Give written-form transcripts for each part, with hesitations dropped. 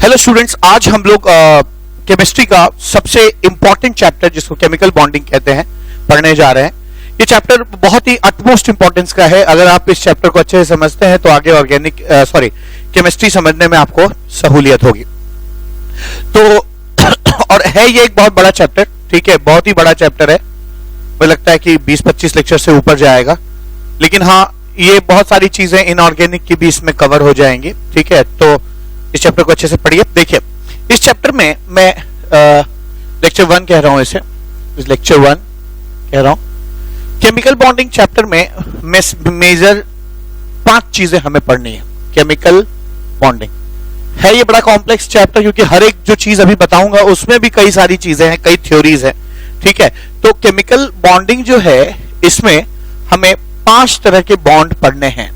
Hello students, आज हम लोग केमिस्ट्री का सबसे इंपॉर्टेंट चैप्टर जिसको केमिकल बॉन्डिंग कहते हैं पढ़ने जा रहे हैं। ये चैप्टर बहुत ही अटमोस्ट इंपॉर्टेंस का है। अगर आप इस चैप्टर को अच्छे से समझते हैं तो आगे केमिस्ट्री समझने में आपको सहूलियत होगी। तो और है ये एक बहुत बड़ा चैप्टर, ठीक है, बहुत ही बड़ा चैप्टर है। मुझे लगता है कि 20-25 लेक्चर से ऊपर जाएगा, लेकिन हाँ ये बहुत सारी चीजें इनऑर्गेनिक की भी इसमें कवर हो जाएंगी, ठीक है। तो इस चैप्टर को अच्छे से पढ़िए। देखिए इस चैप्टर में मैं लेक्चर 1 कह रहा हूं, इस लेक्चर 1 कह रहा हूं। केमिकल बॉन्डिंग चैप्टर में मेजर 5 चीजें हमें पढ़नी है। केमिकल बॉन्डिंग है ये बड़ा कॉम्प्लेक्स चैप्टर, क्योंकि हर एक जो चीज अभी बताऊंगा उसमें भी कई सारी चीजें हैं, कई थ्योरीज हैं, ठीक है। तो केमिकल बॉन्डिंग जो है इसमें हमें 5 तरह के बॉन्ड पढ़ने हैं,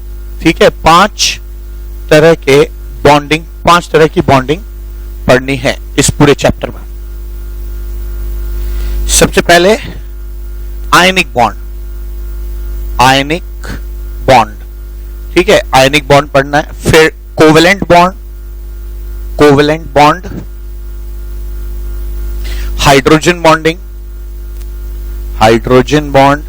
ठीक है। 5 तरह की बॉन्डिंग पढ़नी है इस पूरे चैप्टर में। सबसे पहले आयनिक बॉन्ड, ठीक है, आयनिक बॉन्ड पढ़ना है। फिर covalent bond, hydrogen bond,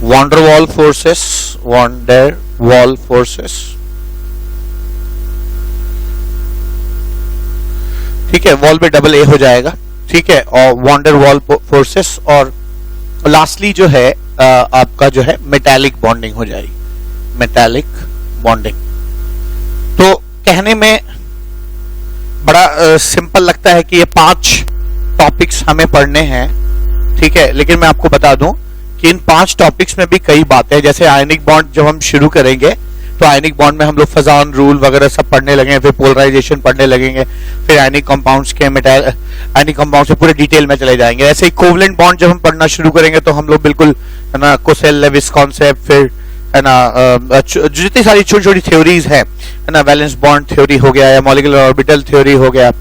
van der Waals forces, ठीक है, वॉल पे डबल ए हो जाएगा, ठीक है, और वॉन्डरवॉल फोर्सेस। और लास्टली जो है आपका जो है मेटालिक बॉन्डिंग हो जाएगी, मेटालिक बॉन्डिंग। तो कहने में बड़ा सिंपल लगता है कि ये 5 टॉपिक्स हमें पढ़ने हैं, ठीक है, लेकिन मैं आपको बता दूं कि इन 5 टॉपिक्स में भी कई बातें हैं। जैसे आयनिक बॉन्ड जब हम शुरू करेंगे तो आयनिक बॉन्ड में हम लोग फजान रूल वगैरह सब पढ़ने लगेंगे, फिर पोलराइजेशन पढ़ने लगेंगे, फिर आयनिक कंपाउंड्स के आयनिक कंपाउंड से पूरे डिटेल में चले जाएंगे। ऐसे ही कोवलेंट बॉन्ड जब हम पढ़ना शुरू करेंगे तो हम लोग बिल्कुल है ना कोसेल लेविस कॉन्सेप्ट, फिर है ना जितनी सारी छोटी छोटी थ्योरीज है ना, वैलेंस बॉन्ड थ्योरी हो गया या मॉलिक्यूलर ऑर्बिटल थ्योरी हो गया,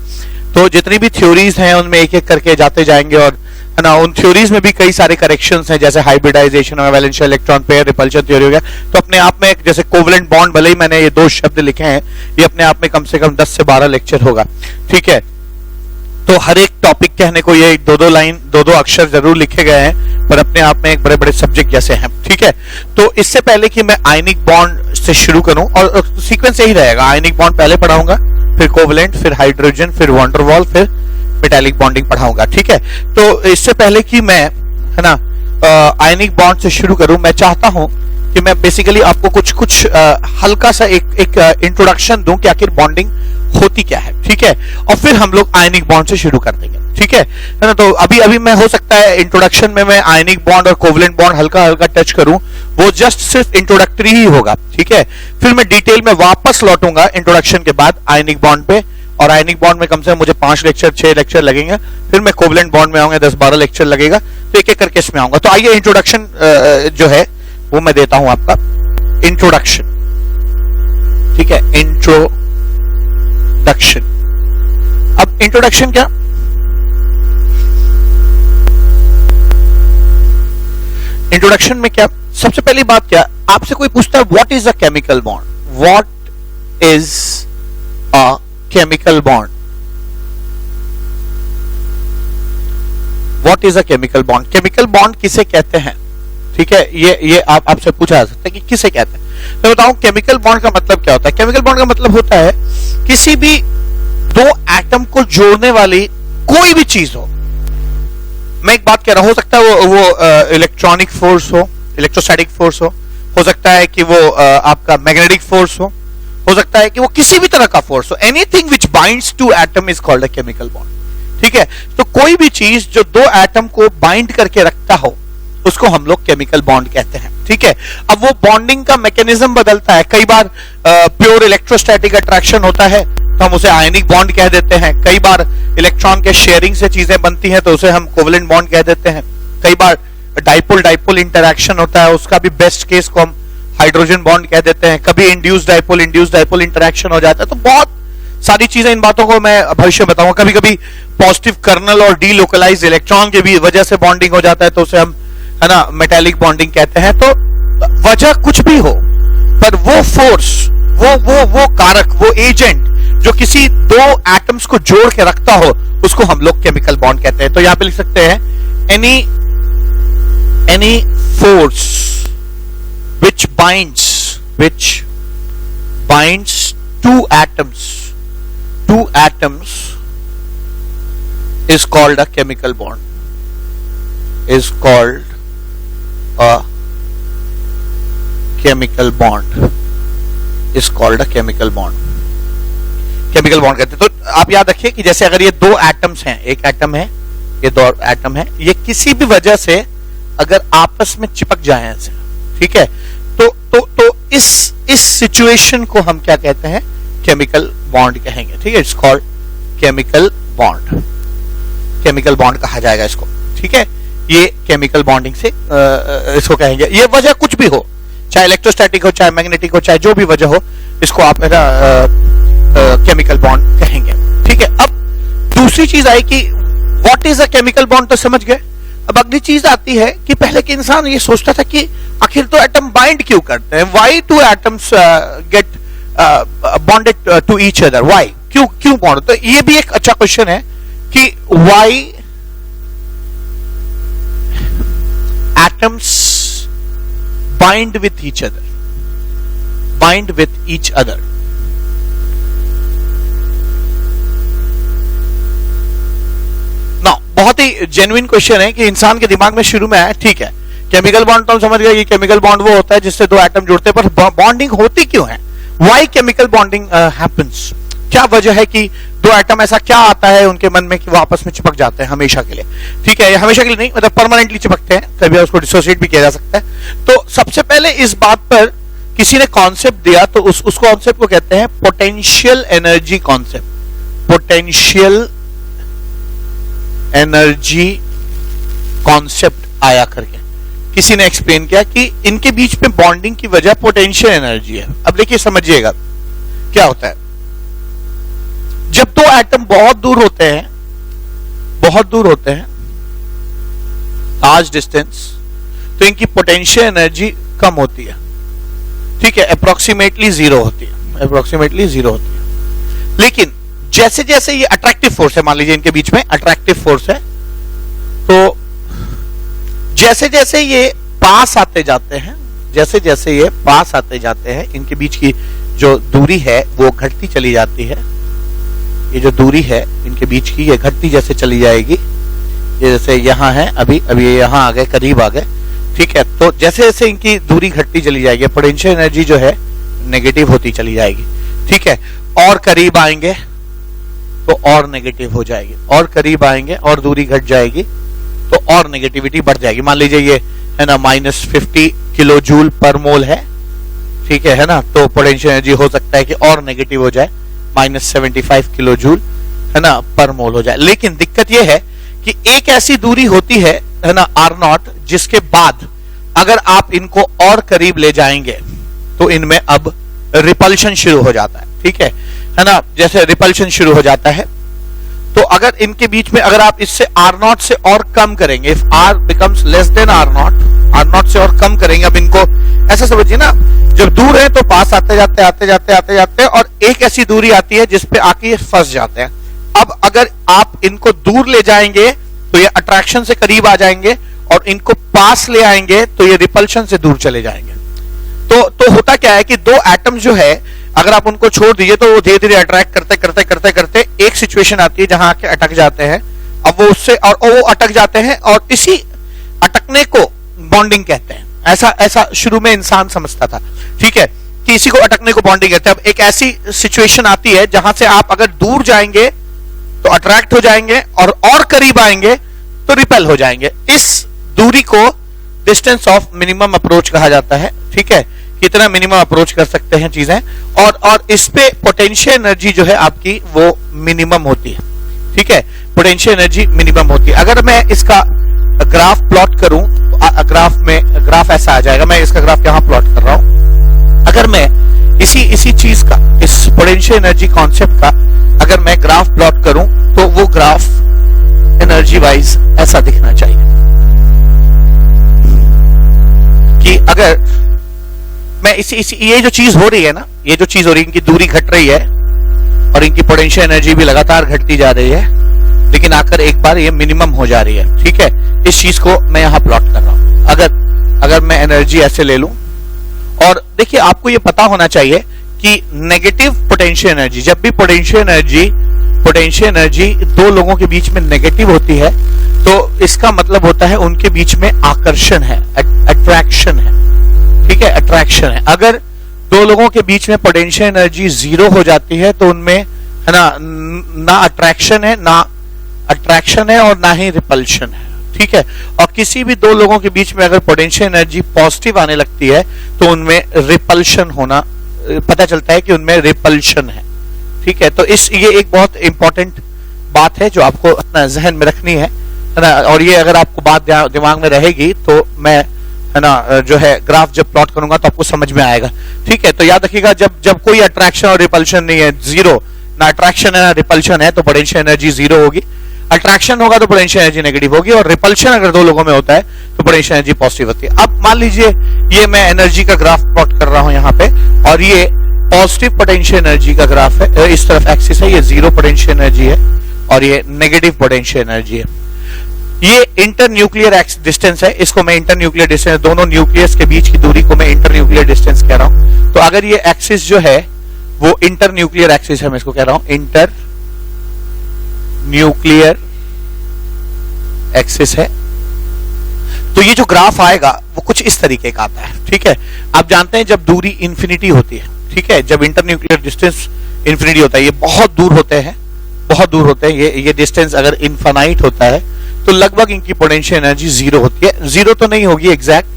तो जितनी भी थ्योरीज हैं उनमें एक एक करके जाते जाएंगे। और है ना उन थ्योरीज में भी कई सारे करेक्शंस हैं, जैसे हाइब्रिडाइजेशन और वैलेंशियल इलेक्ट्रॉन पेयर रिपल्शन थ्योरी हो गया। तो अपने आप में जैसे कोवलेंट बॉन्ड, भले ही मैंने ये 2 शब्द लिखे हैं, ये अपने आप में कम से कम 10 से 12 लेक्चर होगा, ठीक है। तो हर एक टॉपिक कहने को ये 2-2 लाइन 2-2 अक्षर जरूर लिखे गए हैं, पर अपने आप में एक बड़े बड़े सब्जेक्ट जैसे हैं, ठीक है। तो इससे पहले कि मैं आयनिक बॉन्ड से शुरू करूं, और सीक्वेंस यही रहेगा, आयनिक बॉन्ड पहले पढ़ाऊंगा, फिर कोवलेंट, फिर हाइड्रोजन, फिर वॉन्डरवॉल, फिर मेटालिक बॉन्डिंग पढ़ाऊंगा, ठीक है। तो इससे पहले कि मैं है ना आयनिक बॉन्ड से शुरू करूं, मैं चाहता हूं कि मैं बेसिकली आपको कुछ हल्का सा एक इंट्रोडक्शन दूं कि आखिर बॉन्डिंग होती क्या है, ठीक है, और फिर हम लोग आयनिक बॉन्ड से शुरू कर देंगे, ठीक है ना। तो अभी मैं हो सकता है इंट्रोडक्शन में मैं आयनिक बॉन्ड और कोवलेंट बॉन्ड हल्का हल्का टच करूं, वो जस्ट सिर्फ इंट्रोडक्टरी ही होगा, ठीक है। फिर मैं डिटेल में वापस लौटूंगा इंट्रोडक्शन के बाद आयनिक बॉन्ड पे, और आयनिक बॉन्ड में कम से कम मुझे 5 लेक्चर 6 लेक्चर लगेंगे। फिर मैं कोवलेंट बॉन्ड में आऊंगा, 10-12 लेक्चर लगेगा, तो एक एक करके इसमें आऊंगा। तो आइए इंट्रोडक्शन जो है वो मैं देता हूं आपका, इंट्रोडक्शन, ठीक है, इंट्रोडक्शन। अब इंट्रोडक्शन क्या, इंट्रोडक्शन में क्या, सबसे पहली बात क्या, आपसे कोई पूछता है what is a chemical bond, what is a chemical bond, what is a chemical bond, chemical bond किसे कहते हैं, ठीक है। ये आपसे पूछा जा सकता है कि किसे कहते हैं। तो बताऊं केमिकल बॉन्ड का मतलब क्या होता है। केमिकल बॉन्ड का मतलब होता है किसी भी 2 एटम को जोड़ने वाली कोई भी चीज हो। मैं एक बात कह रहा हूं, हो सकता है वो इलेक्ट्रॉनिक फोर्स हो, इलेक्ट्रोस्टैटिक फोर्स हो सकता है कि वो आपका मैग्नेटिक फोर्स हो सकता है कि वो किसी भी तरह का फोर्स हो। Anything which binds two atom is called a chemical bond, ठीक है। तो कोई भी चीज जो 2 एटम को बाइंड करके रखता हो उसको हम लोग केमिकल बॉन्ड कहते हैं, ठीक है। अब वो बॉन्डिंग का मैकेनिज्म बदलता है, कई बार प्योर इलेक्ट्रोस्टैटिक अट्रैक्शन होता है तो हम उसे आयनिक बॉन्ड कह देते हैं, कई बार इलेक्ट्रॉन के शेयरिंग से चीजें बनती हैं तो उसे हम कोवलेंट बॉन्ड कह देते हैं, कई बार डाइपोल इंटरैक्शन होता है, उसका भी बेस्ट केस को हम हाइड्रोजन बॉन्ड कह देते हैं, कभी इंड्यूस्ड डाइपोल इंटरैक्शन हो जाता है। तो बहुत सारी चीजें, इन बातों को मैं भविष्य में बताऊंगा। कभी कभी पॉजिटिव कर्नल और डीलोकलाइज्ड इलेक्ट्रॉन के भी वजह से बॉन्डिंग हो जाता है तो उसे हम है ना मेटालिक बॉन्डिंग कहते हैं। तो वजह कुछ भी हो, पर वो फोर्स, वो कारक, वो एजेंट जो किसी दो एटम्स को जोड़ के रखता हो, उसको हम लोग केमिकल बॉन्ड कहते हैं। तो यहां पे लिख सकते हैं any force which binds two atoms is called a chemical bond, is called a chemical bond, is called a chemical bond, chemical bond कहते हैं। तो आप याद रखिए कि जैसे अगर ये दो एटम्स हैं, एक एटम है, ये दो एटम है, ये किसी भी वजह से अगर आपस में चिपक जाए ऐसे, ठीक है, तो इस सिचुएशन को हम क्या कहते हैं, केमिकल बॉन्ड कहेंगे, ठीक है। It's called chemical bond, chemical bond कहा जाएगा इसको, ठीक है। ये केमिकल बॉन्डिंग से इसको कहेंगे। ये वजह कुछ भी हो, चाहे इलेक्ट्रोस्टैटिक हो, चाहे मैग्नेटिक हो, चाहे जो भी वजह हो, इसको आप केमिकल बॉन्ड कहेंगे, ठीक है। अब दूसरी चीज आई कि what is a chemical bond, तो समझ गए। अब अगली चीज आती है कि पहले के इंसान ये सोचता था कि आखिर तो एटम बाइंड क्यों करते हैं, why two atoms get bonded to each other, why, क्यों बॉन्ड। तो ये भी एक अच्छा क्वेश्चन है कि why atoms bind with each other, bind with each other. बहुत ही जेन्युइन क्वेश्चन है कि इंसान के दिमाग में शुरू में आया, ठीक है, केमिकल बॉन्ड तो हम समझ गए, ये केमिकल बॉन्ड वो होता है जिससे दो एटम जुड़ते हैं, पर बॉन्डिंग होती क्यों है, व्हाई केमिकल बॉन्डिंग हैपेंस, क्या वजह है कि दो एटम, ऐसा क्या आता है उनके मन में कि वो आपस में चिपक जाते हैं हमेशा के लिए, ठीक है, हमेशा के लिए नहीं, मतलब परमानेंटली चिपकते हैं, कभी उसको डिसोसिएट भी किया जा सकता है। तो सबसे पहले इस बात पर किसी ने कॉन्सेप्ट दिया, तो उस कॉन्सेप्ट को कहते हैं potential energy concept, potential energy concept आया करके किसी ने एक्सप्लेन किया कि इनके बीच में बॉन्डिंग की वजह पोटेंशियल एनर्जी है। अब देखिए समझिएगा क्या होता है, जब दो एटम बहुत दूर होते हैं लार्ज डिस्टेंस, तो इनकी पोटेंशियल एनर्जी कम होती है, ठीक है, अप्रोक्सीमेटली जीरो होती है, लेकिन जैसे जैसे ये अट्रैक्टिव फोर्स है, मान लीजिए इनके बीच में अट्रैक्टिव फोर्स है, तो जैसे जैसे ये पास आते जाते हैं, इनके बीच की जो दूरी है वो घटती चली जाती है। ये जो दूरी है इनके बीच की, ये घटती जैसे चली जाएगी, ये जैसे यहां है, अभी ये यहां आ गए, करीब आ गए, ठीक है। तो जैसे जैसे इनकी दूरी घटती चली जाएगी, पोटेंशियल एनर्जी जो है नेगेटिव होती चली जाएगी, ठीक है। और करीब आएंगे तो और नेगेटिव हो जाएगी, और करीब आएंगे और दूरी घट जाएगी तो और नेगेटिविटी बढ़ जाएगी। मान लीजिए ये है ना -50 किलो जूल पर मोल है, ठीक है ना, तो पोटेंशियल एनर्जी हो सकता है कि और नेगेटिव हो जाए, -75 किलो जूल है ना पर मोल हो जाए। लेकिन दिक्कत यह है कि एक ऐसी दूरी होती है ना R0, जिसके बाद अगर आप इनको और करीब ले जाएंगे तो इनमें अब रिपल्शन शुरू हो जाता है, ठीक है ना, जैसे रिपल्शन शुरू हो जाता है। तो अगर इनके बीच में अगर आप इससे R0 से और कम करेंगे, if R becomes less than R0 से और कम करेंगे, अब इनको ऐसा समझिए ना, जब दूर है तो पास आते जाते और एक ऐसी दूरी आती है जिसपे आके ये फंस जाते हैं। अब अगर आप इनको दूर ले जाएंगे तो ये अट्रैक्शन से करीब आ जाएंगे, और इनको पास ले आएंगे तो ये रिपल्शन से दूर चले जाएंगे। तो होता क्या है कि दो एटम जो है, अगर आप उनको छोड़ दीजिए तो वो धीरे धीरे अट्रैक्ट करते एक सिचुएशन आती है जहां आके अटक जाते हैं। अब वो उससे और वो अटक जाते हैं, और इसी अटकने को बॉन्डिंग कहते हैं। ऐसा शुरू में इंसान समझता था, ठीक है, कि इसी को अटकने को बॉन्डिंग कहते हैं। अब एक ऐसी सिचुएशन आती है जहां से आप अगर दूर जाएंगे तो अट्रैक्ट हो जाएंगे, और करीब आएंगे तो रिपेल हो जाएंगे। इस दूरी को डिस्टेंस ऑफ मिनिमम अप्रोच कहा जाता है, ठीक है, कितना मिनिमम अप्रोच कर सकते हैं चीजें, और इस पे पोटेंशियल एनर्जी जो है आपकी वो मिनिमम होती है, ठीक है, पोटेंशियल एनर्जी मिनिमम होती है। अगर मैं इसका ग्राफ प्लॉट करूं, ग्राफ ऐसा आ जाएगा, मैं इसका ग्राफ यहां प्लॉट कर रहा हूं। अगर मैं इसी चीज का, इस पोटेंशियल एनर्जी कॉन्सेप्ट का अगर मैं ग्राफ प्लॉट करूं, तो वो ग्राफ एनर्जी वाइज ऐसा दिखना चाहिए कि अगर मैं ये जो चीज हो रही है ना, ये जो चीज हो रही है, इनकी दूरी घट रही है और इनकी पोटेंशियल एनर्जी भी लगातार घटती जा रही है, लेकिन आकर एक बार ये मिनिमम हो जा रही है। ठीक है, इस चीज को मैं यहां प्लॉट कर रहा हूं। अगर मैं एनर्जी ऐसे ले लूं, और देखिए आपको ये पता होना चाहिए कि नेगेटिव पोटेंशियल एनर्जी, जब भी पोटेंशियल एनर्जी दो लोगों के बीच में नेगेटिव होती है, तो इसका मतलब होता है उनके बीच में आकर्षण है, अट्रैक्शन है। ठीक है, अट्रैक्शन है। अगर दो लोगों के बीच में पोटेंशियल एनर्जी जीरो हो जाती है तो उनमें है ना अट्रैक्शन है और ना ही रिपल्शन है। ठीक है, और किसी भी दो लोगों के बीच में अगर पोटेंशियल एनर्जी पॉजिटिव आने लगती है तो उनमें रिपल्शन होना पता चलता है कि उनमें रिपल्शन है। ठीक है, तो ये एक बहुत इंपॉर्टेंट बात है जो आपको अपना जहन में रखनी है ना, और ये अगर आपको बात दिमाग में रहेगी तो मैं है ना जो है ग्राफ जब प्लॉट करूंगा तो आपको समझ में आएगा। ठीक है, तो याद रखिएगा, जब कोई अट्रैक्शन और रिपल्शन नहीं है, जीरो, ना अट्रैक्शन है ना रिपल्शन है, तो पोटेंशियल एनर्जी जीरो होगी। अट्रैक्शन होगा तो पोटेंशियल एनर्जी नेगेटिव होगी, और रिपल्शन अगर दो लोगों में होता है तो पोटेंशियल एनर्जी पॉजिटिव होती है। अब मान लीजिए ये मैं एनर्जी का ग्राफ प्लॉट कर रहा हूं यहाँ पे, और ये पॉजिटिव पोटेंशियल एनर्जी का ग्राफ है, इस तरफ एक्सिस है, ये जीरो पोटेंशियल एनर्जी है और ये नेगेटिव पोटेंशियल एनर्जी है। ये इंटर न्यूक्लियर डिस्टेंस है, इसको मैं इंटर न्यूक्लियर डिस्टेंस, दोनों न्यूक्लियस के बीच की दूरी को मैं इंटर न्यूक्लियर डिस्टेंस कह रहा हूं। तो अगर ये एक्सिस जो है वो इंटर न्यूक्लियर एक्सिस है, मैं इसको कह रहा हूं इंटर न्यूक्लियर एक्सिस है, तो ये जो ग्राफ आएगा वो कुछ इस तरीके का आता है। ठीक है, आप जानते हैं जब दूरी इंफिनिटी होती है, ठीक है, जब इंटर न्यूक्लियर डिस्टेंस इंफिनिटी होता है, ये बहुत दूर होते हैं, ये डिस्टेंस अगर इनफाइनाइट होता है तो लगभग इनकी पोटेंशियल एनर्जी जीरो होती है। जीरो तो नहीं होगी एग्जैक्ट,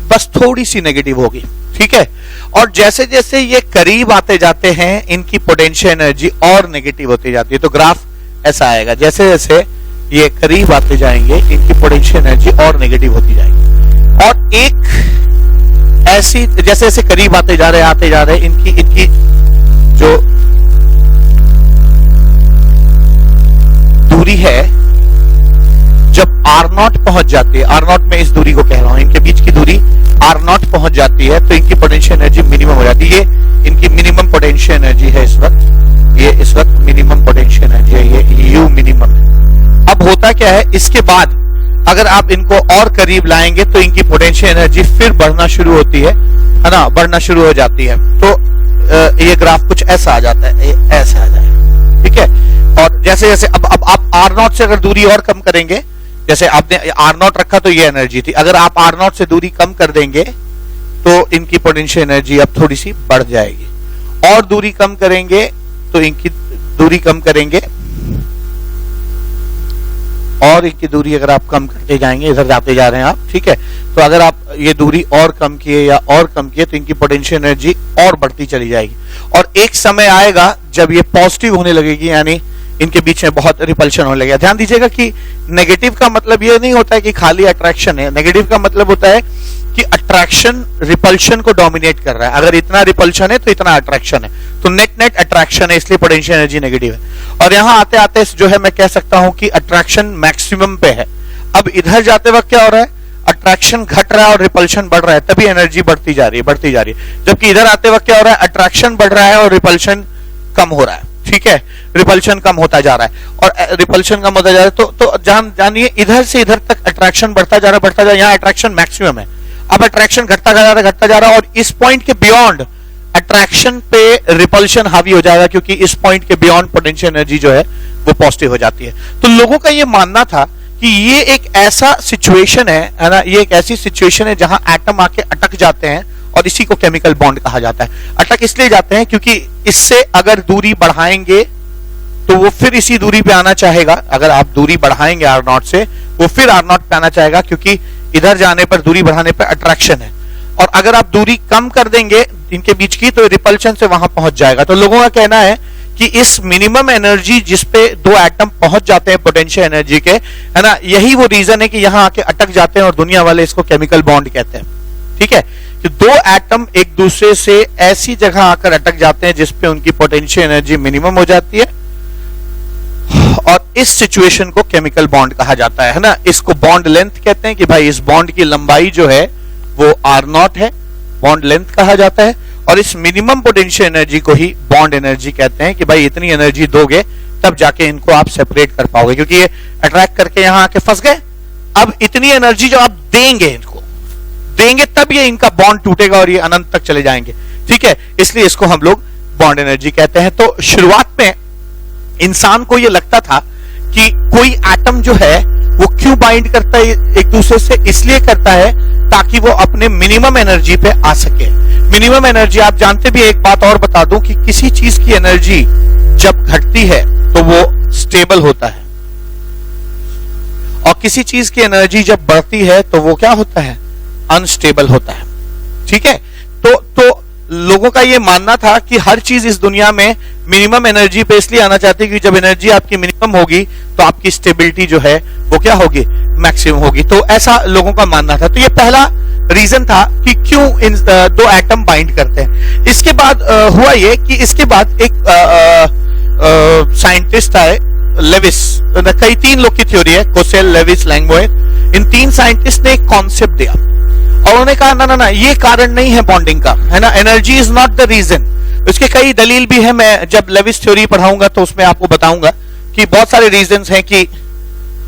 बस थोड़ी सी नेगेटिव होगी। ठीक है, और जैसे जैसे ये करीब आते जाते हैं इनकी पोटेंशियल एनर्जी और नेगेटिव होती जाती है। तो ग्राफ ऐसा आएगा, जैसे जैसे ये करीब आते जाएंगे इनकी पोटेंशियल एनर्जी और नेगेटिव होती जाएगी, और एक ऐसी जैसे जैसे करीब आते जा रहे इनकी जो दूरी है, जब R0 पहुंच जाती है, R0 में इस दूरी को कह रहा हूं, इनके बीच की दूरी R0 पहुंच जाती है तो इनकी पोटेंशियल एनर्जी मिनिमम हो जाती है। ये इनकी मिनिमम पोटेंशियल एनर्जी है इस वक्त, ये इस वक्त मिनिमम पोटेंशियल एनर्जी है, ये U मिनिमम है। अब होता क्या है, इसके बाद अगर आप इनको और करीब लाएंगे तो इनकी पोटेंशियल एनर्जी फिर बढ़ना शुरू होती है ना, बढ़ना शुरू हो जाती है। तो ये ग्राफ कुछ ऐसा आ जाता है, ऐसा आ जाए। ठीक है, और जैसे जैसे अब आप R0 से अगर दूरी और कम करेंगे, जैसे आपने R0 रखा तो ये एनर्जी थी, अगर आप R0 से दूरी कम कर देंगे तो इनकी पोटेंशियल एनर्जी अब थोड़ी सी बढ़ जाएगी, और दूरी कम करेंगे तो इनकी दूरी कम करेंगे, और इनकी दूरी अगर आप कम करते जाएंगे, इधर जाते जा रहे हैं आप, ठीक है, तो अगर आप ये दूरी और कम किए या और कम किए तो इनकी पोटेंशियल एनर्जी और बढ़ती चली जाएगी, और एक समय आएगा जब ये पॉजिटिव होने लगेगी, यानी इनके बीच में बहुत रिपल्शन होने लगेगा। ध्यान दीजिएगा कि नेगेटिव का मतलब ये नहीं होता है कि खाली अट्रैक्शन है, नेगेटिव का मतलब होता है कि अट्रैक्शन रिपल्शन को डोमिनेट कर रहा है। अगर इतना रिपल्शन है तो इतना अट्रैक्शन है, तो नेट नेट अट्रैक्शन है, इसलिए पोटेंशियल एनर्जी नेगेटिव है। और यहां आते आते जो है मैं कह सकता हूं कि अट्रैक्शन मैक्सिमम पे है। अब इधर जाते वक्त क्या हो रहा है, अट्रैक्शन घट रहा है और रिपल्शन बढ़ रहा है, तभी एनर्जी बढ़ती जा रही है। जबकि इधर आते वक्त क्या हो रहा है, अट्रैक्शन बढ़ रहा है और रिपल्शन कम हो रहा है। ठीक है, रिपल्शन कम होता जा रहा है, और रिपल्शन कम होता जा रहा है तो जानिए इधर से इधर तक अट्रैक्शन बढ़ता जा रहा है, यहाँ अट्रैक्शन मैक्सिमम है। अब अट्रैक्शन घटता जा रहा है, और इस पॉइंट के बियॉन्ड अट्रैक्शन पे रिपल्शन हावी हो जाएगा, क्योंकि इस पॉइंट के बियॉन्ड पोटेंशियल एनर्जी जो है वो पॉजिटिव हो जाती है। तो लोगों का ये मानना था कि ये एक ऐसा सिचुएशन है ना, ये एक ऐसी सिचुएशन है जहां एटम आके अटक जाते हैं, और इसी को केमिकल बॉन्ड कहा जाता है। अटक इसलिए जाते हैं क्योंकि इससे अगर दूरी बढ़ाएंगे तो वो फिर इसी दूरी पे आना चाहेगा। अगर आप दूरी बढ़ाएंगे R0 से, वो फिर R0 पे आना चाहेगा, क्योंकि इधर जाने पर, दूरी बढ़ाने पर अट्रैक्शन है। और अगर आप दूरी कम कर देंगे इनके बीच की तो रिपल्शन से वहां पहुंच जाएगा। तो लोगों का कहना है कि इस मिनिमम एनर्जी जिस पे दो एटम पहुंच जाते हैं पोटेंशियल एनर्जी के, है ना, यही वो रीजन है कि यहां आके अटक जाते हैं, और दुनिया वाले इसको केमिकल बॉन्ड कहते हैं। ठीक है, कि दो एटम एक दूसरे से ऐसी जगह आकर अटक जाते हैं जिसपे उनकी पोटेंशियल एनर्जी मिनिमम हो जाती है, और इस सिचुएशन को केमिकल बॉन्ड कहा जाता है ना। इसको बॉन्ड लेंथ कहते हैं कि भाई इस बॉन्ड की लंबाई जो है वो R0 है, बॉन्ड लेंथ कहा जाता है। और इस मिनिमम पोटेंशियल एनर्जी को ही बॉन्ड एनर्जी कहते हैं कि भाई इतनी एनर्जी दोगे तब जाके इनको आप सेपरेट कर पाओगे, क्योंकि ये अट्रैक्ट करके यहां आके फंस गए। अब इतनी एनर्जी जो आप देंगे इनको देंगे तब ये इनका बॉन्ड टूटेगा और ये अनंत तक चले जाएंगे, ठीक है, इसलिए इसको हम लोग बॉन्ड एनर्जी कहते हैं। तो शुरुआत में इंसान को ये लगता था कि कोई एटम जो है वो क्यों बाइंड करता है एक दूसरे से, इसलिए करता है ताकि वो अपने मिनिमम एनर्जी पे आ सके। मिनिमम एनर्जी आप जानते भी, एक बात और बता दूं कि किसी चीज की एनर्जी जब घटती है तो वो स्टेबल होता है, और किसी चीज की एनर्जी जब बढ़ती है तो वो क्या होता है, अनस्टेबल होता है, ठीक है। तो लोगों का ये मानना था कि हर चीज इस दुनिया में मिनिमम एनर्जी पे इसलिए आना चाहती है कि जब एनर्जी आपकी मिनिमम होगी तो आपकी स्टेबिलिटी जो है वो क्या होगी, मैक्सिमम होगी। तो ऐसा लोगों का मानना था। तो ये पहला रीजन था कि क्यों इन दो एटम बाइंड करते हैं। इसके बाद हुआ ये कि इसके बाद एक साइंटिस्ट आए, लेविस, कई 3 लोग की थ्योरी है, कोसेल, लेविस, लैंगमुइर। इन 3 साइंटिस्ट ने एक कॉन्सेप्ट दिया और उन्होंने कहा ना ना ना ये कारण नहीं है बॉन्डिंग का, है ना, energy is not the reason. उसके कई दलील भी है, मैं जब लेविस थ्योरी पढ़ाऊंगा तो उसमें आपको बताऊंगा कि बहुत सारे रीजंस हैं कि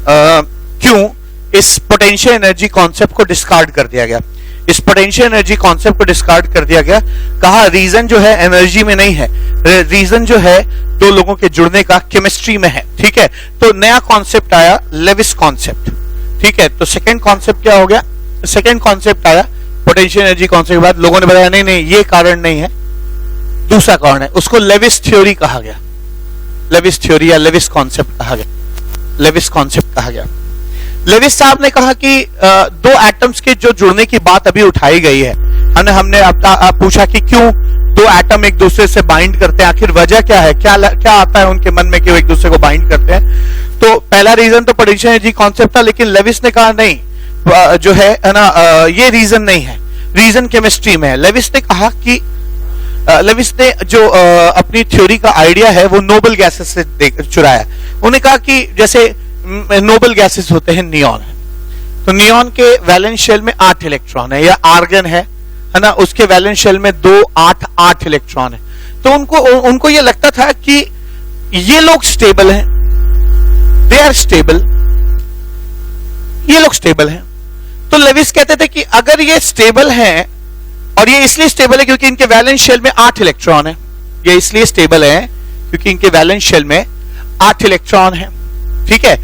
क्यों इस पोटेंशियल एनर्जी कॉन्सेप्ट को डिस्कार्ड कर दिया गया। इस पोटेंशियल एनर्जी कॉन्सेप्ट को डिस्कार्ड कर दिया गया। कहा रीजन जो है एनर्जी में नहीं है, रीजन जो है दो लोगों के जुड़ने का केमिस्ट्री में है, ठीक है। तो नया कॉन्सेप्ट आया, लेविस कॉन्सेप्ट, ठीक है। तो सेकंड कॉन्सेप्ट क्या हो गया, सेकंड कॉन्सेप्ट आया पोटेंशियल एनर्जी कॉन्सेप्ट के बाद लोगों ने बताया नहीं नहीं ये कारण नहीं है, दूसरा कारण है, उसको लेविस थ्योरी कहा गया, लेविस थ्योरी या लेविस कॉन्सेप्ट कहा गया, लेविस कॉन्सेप्ट कहा गया। लेविस साहब ने कहा कि दो एटम्स के जो जुड़ने की बात अभी उठाई गई है, हमने पूछा कि क्यों दो एटम एक दूसरे से बाइंड करते हैं, आखिर वजह क्या है, क्या आता है उनके मन में कि वो एक दूसरे को बाइंड करते हैं। तो पहला रीजन तो पोटेंशियल एनर्जी कॉन्सेप्ट था, लेकिन लेविस ने कहा नहीं, जो है ना, ये रीजन नहीं है, रीजन केमिस्ट्री में है। लेविस ने कहा कि लेविस ने जो अपनी थ्योरी का आइडिया है वो नोबल गैसेस से चुराया। उन्होंने कहा कि जैसे नोबल गैसेस होते हैं, नियॉन है, तो नियॉन के वैलेंस शेल में 8 इलेक्ट्रॉन है, या आर्गन है ना, उसके वैलेंस शेल में 2 8 8 इलेक्ट्रॉन है। तो उनको ये लगता था कि ये लोग स्टेबल हैं, दे आर स्टेबल, ये लोग स्टेबल हैं। तो लेविस कहते थे कि अगर ये स्टेबल हैं, और ये इसलिए स्टेबल है क्योंकि इनके वैलेंस शेल में 8 इलेक्ट्रॉन है, ये इसलिए स्टेबल है क्योंकि इनके वैलेंस शेल में 8 इलेक्ट्रॉन है, ठीक है।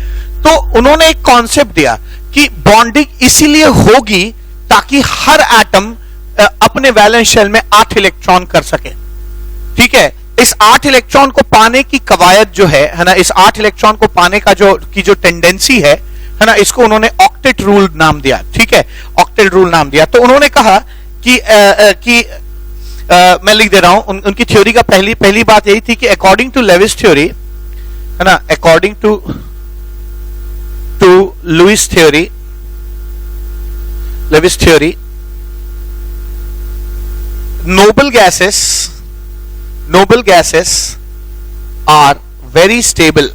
तो उन्होंने एक कॉन्सेप्ट दिया कि बॉन्डिंग इसीलिए होगी ताकि हर एटम अपने वैलेंस शेल में 8 इलेक्ट्रॉन कर सके, ठीक है। इस 8 इलेक्ट्रॉन को पाने की कवायद जो है ना, इस 8 इलेक्ट्रॉन को पाने का जो टेंडेंसी है ना, इसको उन्होंने ऑक्टेट रूल नाम दिया, ठीक है, ऑक्टेट रूल नाम दिया। तो उन्होंने कहा कि मैं लिख दे रहा हूं, उनकी थ्योरी का पहली बात यही थी कि अकॉर्डिंग टू लेविस थ्योरी, है ना, according to Lewis theory, Lewis theory, noble gases are very stable,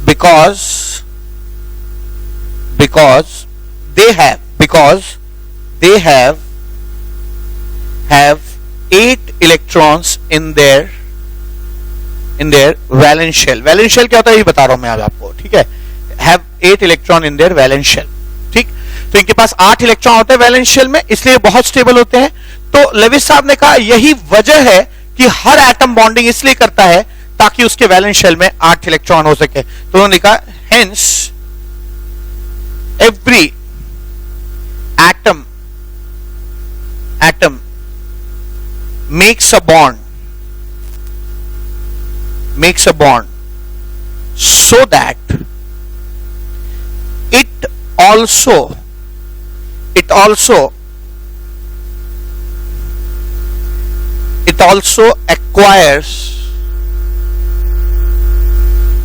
because they have 8 electrons in their valence shell. Valence shell क्या होता है ये बता रहा हूं मैं आज आपको, ठीक है। have 8 electron in their valence shell, ठीक। तो इनके पास 8 इलेक्ट्रॉन होते हैं वैलेंस शेल में, इसलिए बहुत स्टेबल होते हैं। तो लेविस साहब ने कहा यही वजह है कि हर एटम बॉन्डिंग इसलिए करता है ताकि उसके वैलेंस शेल में 8 इलेक्ट्रॉन हो सके। तो उन्होंने कहा hence every atom makes a bond so that it also acquires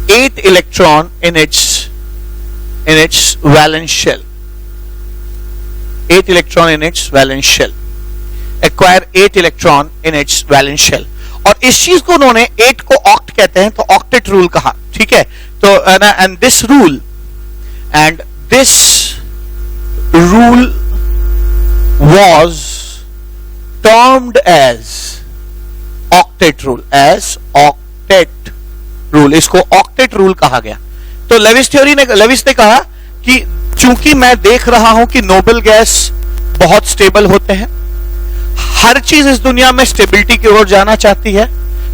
8 electron in its valence shell. 8 electron in its valence shell. Acquire 8 electron in its valence shell. और इस चीज को उन्होंने 8 को ऑक्ट कहते हैं, तो ऑक्टेट रूल कहा, ठीक है। तो and this rule rule was termed as octet rule, as octet rule. इसको octet rule कहा गया. तो लेविस ने कहा कि चूंकि मैं देख रहा हूं कि नोबल गैस बहुत स्टेबल होते हैं, हर चीज इस दुनिया में स्टेबिलिटी की ओर जाना चाहती है,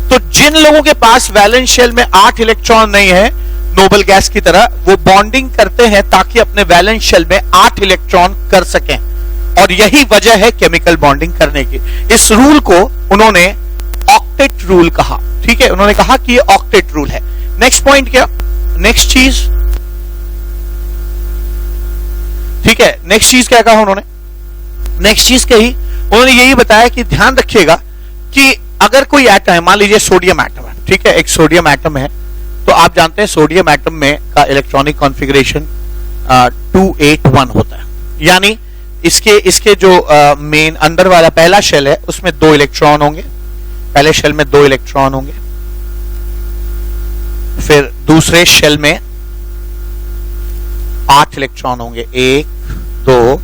तो जिन लोगों के पास वैलेंस शेल में 8 इलेक्ट्रॉन नहीं है नोबल गैस की तरह, वो बॉन्डिंग करते हैं ताकि अपने वैलेंस शेल में 8 इलेक्ट्रॉन कर सकें, और यही वजह है केमिकल बॉन्डिंग करने की. इस रूल को उन्होंने ऑक्टेट रूल कहा. ठीक है, उन्होंने कहा कि ये ऑक्टेट रूल है. नेक्स्ट पॉइंट क्या, नेक्स्ट चीज, ठीक है, नेक्स्ट चीज क्या कहा उन्होंने, नेक्स्ट चीज कही उन्होंने यही बताया कि ध्यान रखिएगा कि अगर कोई एटम है, मान लीजिए सोडियम एटम है, ठीक है, एक सोडियम एटम है, तो आप जानते हैं सोडियम एटम में का इलेक्ट्रॉनिक कॉन्फ़िगरेशन 281 होता है. यानी इसके जो मेन अंदर वाला पहला शेल है उसमें 2 इलेक्ट्रॉन होंगे, पहले शेल में 2 इलेक्ट्रॉन होंगे, फिर दूसरे शेल में 8 इलेक्ट्रॉन होंगे, 1 2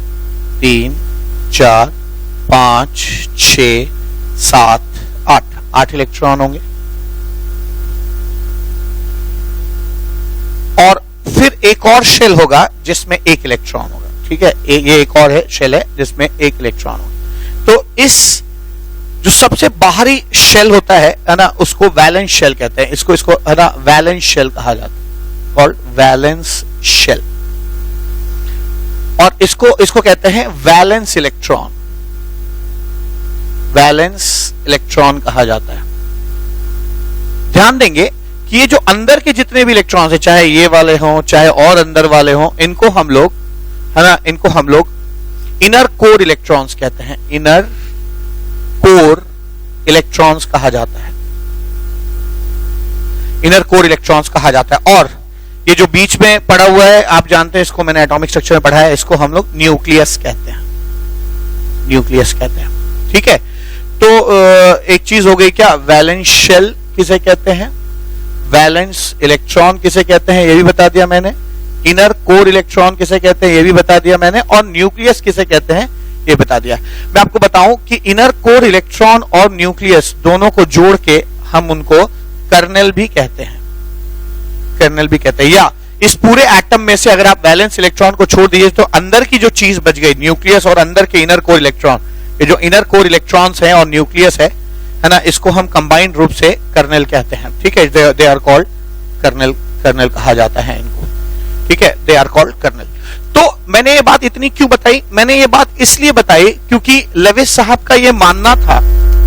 3 4 5 6 7 8 इलेक्ट्रॉन होंगे. और फिर एक और शेल होगा जिसमें 1 इलेक्ट्रॉन होगा. ठीक है, ये एक और है शेल है जिसमें 1 इलेक्ट्रॉन होगा. तो इस जो सबसे बाहरी शेल होता है ना, उसको वैलेंस शेल कहते हैं. इसको है ना वैलेंस शेल कहा जाता है, कॉल्ड वैलेंस शेल. और इसको कहते हैं वैलेंस इलेक्ट्रॉन, वैलेंस इलेक्ट्रॉन कहा जाता है. ध्यान देंगे कि ये जो अंदर के जितने भी इलेक्ट्रॉन्स है, चाहे ये वाले हों चाहे और अंदर वाले हों, इनको हम लोग है ना, इनको हम लोग इनर कोर इलेक्ट्रॉन्स कहते हैं. इनर कोर इलेक्ट्रॉन्स कहा जाता है, इनर कोर इलेक्ट्रॉन्स कहा जाता है. और ये जो बीच में पड़ा हुआ है, आप जानते हैं इसको, मैंने एटॉमिक स्ट्रक्चर में पढ़ा है, इसको हम लोग न्यूक्लियस कहते हैं, न्यूक्लियस कहते हैं. ठीक है, तो एक चीज हो गई क्या, वैलेंस शेल किसे कहते हैं, वैलेंस इलेक्ट्रॉन किसे कहते हैं, ये भी बता दिया मैंने. इनर कोर इलेक्ट्रॉन किसे कहते हैं, ये भी बता दिया मैंने. और न्यूक्लियस किसे कहते हैं, ये बता दिया. मैं आपको बताऊं कि इनर कोर इलेक्ट्रॉन और न्यूक्लियस दोनों को जोड़ के हम उनको कर्नेल भी कहते हैं, कर्नेल भी कहते हैं. या इस पूरे एटम में से अगर आप वैलेंस इलेक्ट्रॉन को छोड़ दीजिए तो अंदर की जो चीज बच गई, न्यूक्लियस और अंदर के इनर कोर इलेक्ट्रॉन, ये जो इनर कोर इलेक्ट्रॉन्स हैं और न्यूक्लियस है ना, इसको हम कंबाइंड रूप से कर्नेल कहते हैं. ठीक है, they are called kernel, kernel कहा जाता है इनको. ठीक है, दे आर कॉल्ड कर्नेल. तो मैंने ये बात इतनी क्यों बताई, मैंने ये बात इसलिए बताई क्योंकि लेविस साहब का ये मानना था,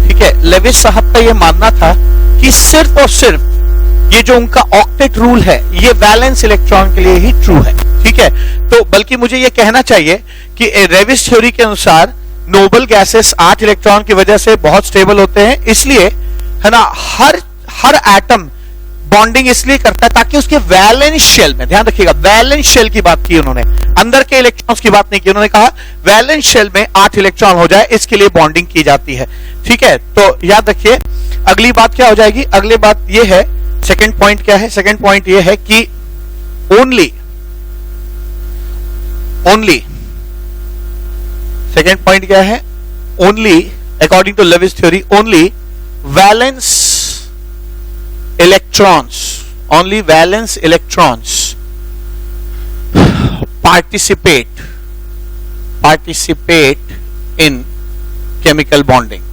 ठीक है, लेविस साहब का ये मानना था कि सिर्फ और सिर्फ ये जो उनका ऑक्टेट रूल है ये वैलेंस इलेक्ट्रॉन के लिए ही ट्रू है. ठीक है, तो बल्कि मुझे ये कहना चाहिए कि लेविस थ्योरी के अनुसार नोबल गैसेस 8 इलेक्ट्रॉन की वजह से बहुत स्टेबल होते हैं, इसलिए है ना हर एटम बॉन्डिंग इसलिए करता है ताकि उसके वैलेंस शेल में, ध्यान रखिएगा वैलेंस शेल की बात की उन्होंने, अंदर के इलेक्ट्रॉन्स की बात नहीं की. उन्होंने कहा वैलेंस शेल में 8 इलेक्ट्रॉन हो जाए, इसके लिए बॉन्डिंग की जाती है. ठीक है, तो याद रखिए अगली बात क्या हो जाएगी, अगली बात यह है, सेकंड पॉइंट क्या है, सेकंड पॉइंट यह है कि ओनली सेकंड पॉइंट क्या है, only according to Lewis theory only valence electrons participate in chemical bonding,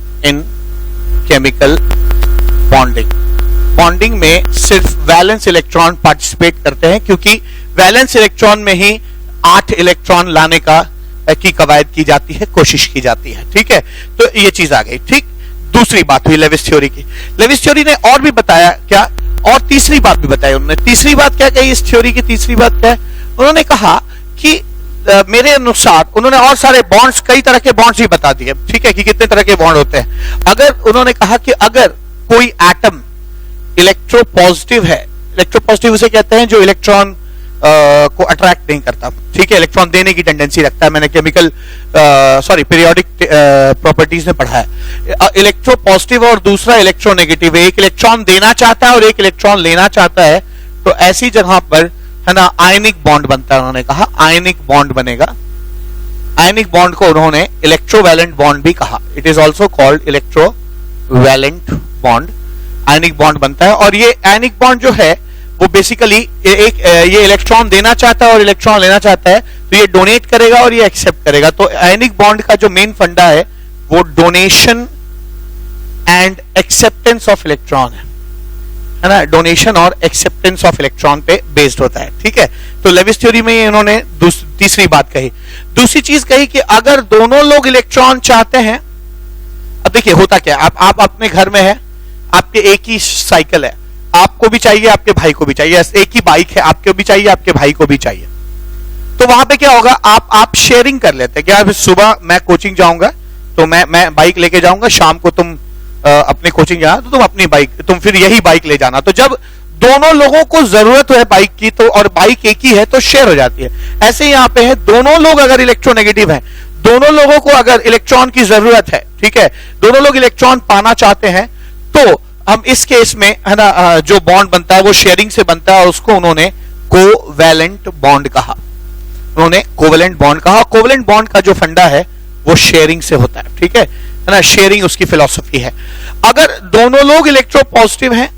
बॉन्डिंग में सिर्फ वैलेंस इलेक्ट्रॉन पार्टिसिपेट करते हैं, क्योंकि वैलेंस इलेक्ट्रॉन में ही 8 इलेक्ट्रॉन लाने की कवायद की जाती है, कोशिश की जाती है. ठीक है, तो ये चीज आ गई. ठीक, दूसरी बात हुई लेविस थ्योरी की. लेविस थ्योरी ने और भी बताया क्या, और तीसरी बात भी बताई उन्होंने. तीसरी बात क्या कही इस थ्योरी की, तीसरी बात क्या है, उन्होंने कहा कि मेरे अनुसार उन्होंने और सारे बॉन्ड्स, कई तरह के बॉन्ड्स ही बता दिए. ठीक है, कि कितने तरह के बॉन्ड होते हैं. अगर उन्होंने कहा कि अगर कोई एटम इलेक्ट्रोपॉजिटिव है, इलेक्ट्रोपॉजिटिव उसे कहते हैं जो इलेक्ट्रॉन को अट्रैक्ट नहीं करता. ठीक है, इलेक्ट्रॉन देने की टेंडेंसी रखता है, मैंने केमिकल पीरियोडिक प्रॉपर्टीज में पढ़ा है. इलेक्ट्रोपॉजिटिव और दूसरा इलेक्ट्रोनेगेटिव, एक इलेक्ट्रॉन देना चाहता है और एक इलेक्ट्रॉन लेना चाहता है, तो ऐसी जगह पर है ना आयनिक बॉन्ड बनता है. उन्होंने कहा आयनिक बॉन्ड बनेगा, आयनिक बॉन्ड को उन्होंने इलेक्ट्रोवैलेंट बॉन्ड भी कहा। It is also called electrovalent bond. Ionic bond बनता है और ये आयनिक बॉन्ड जो है वो बेसिकली एक ये इलेक्ट्रॉन देना चाहता है और इलेक्ट्रॉन लेना चाहता है, तो ये डोनेट करेगा और ये एक्सेप्ट करेगा। तो आयनिक बॉन्ड का जो मेन फंडा है वो donation and acceptance of electron है ना, डोनेशन और एक्सेप्टेंस ऑफ इलेक्ट्रॉन पे बेस्ड होता है। ठीक है, तो लेविस थ्योरी में इन्होंने तीसरी बात कही। दूसरी चीज कही कि अगर दोनों लोग इलेक्ट्रॉन चाहते हैं, अब देखिए होता क्या, आप अपने घर में है, आपके एक ही साइकिल है, आपको भी चाहिए आपके भाई को भी चाहिए, एक ही बाइक है, आपको भी चाहिए आपके भाई को भी चाहिए, तो वहां पे क्या होगा, आप शेयरिंग कर लेते हैं। क्या सुबह मैं कोचिंग जाऊंगा तो मैं बाइक लेके जाऊंगा, शाम को तुम अपने कोचिंग जाना तो तुम अपनी बाइक, तुम फिर यही बाइक ले जाना। तो जब दोनों लोगों को जरूरत है बाइक की तो और बाइक एक ही है तो शेयर हो जाती है। ऐसे यहां पे है, दोनों लोग अगर इलेक्ट्रोनेगेटिव हैं, दोनों लोगों को अगर इलेक्ट्रॉन की जरूरत है, ठीक है, दोनों लोग इलेक्ट्रॉन पाना चाहते हैं, तो हम इस केस में है ना जो बॉन्ड बनता है वो शेयरिंग से बनता है और उसको उन्होंने कोवैलेंट बॉन्ड कहा। उन्होंने कोवैलेंट बॉन्ड कहा। कोवैलेंट बॉन्ड का जो फंडा है वो शेयरिंग से होता है। ठीक है ना, शेयरिंग उसकी फिलॉसफी है। अगर दोनों लोग इलेक्ट्रोपॉजिटिव हैं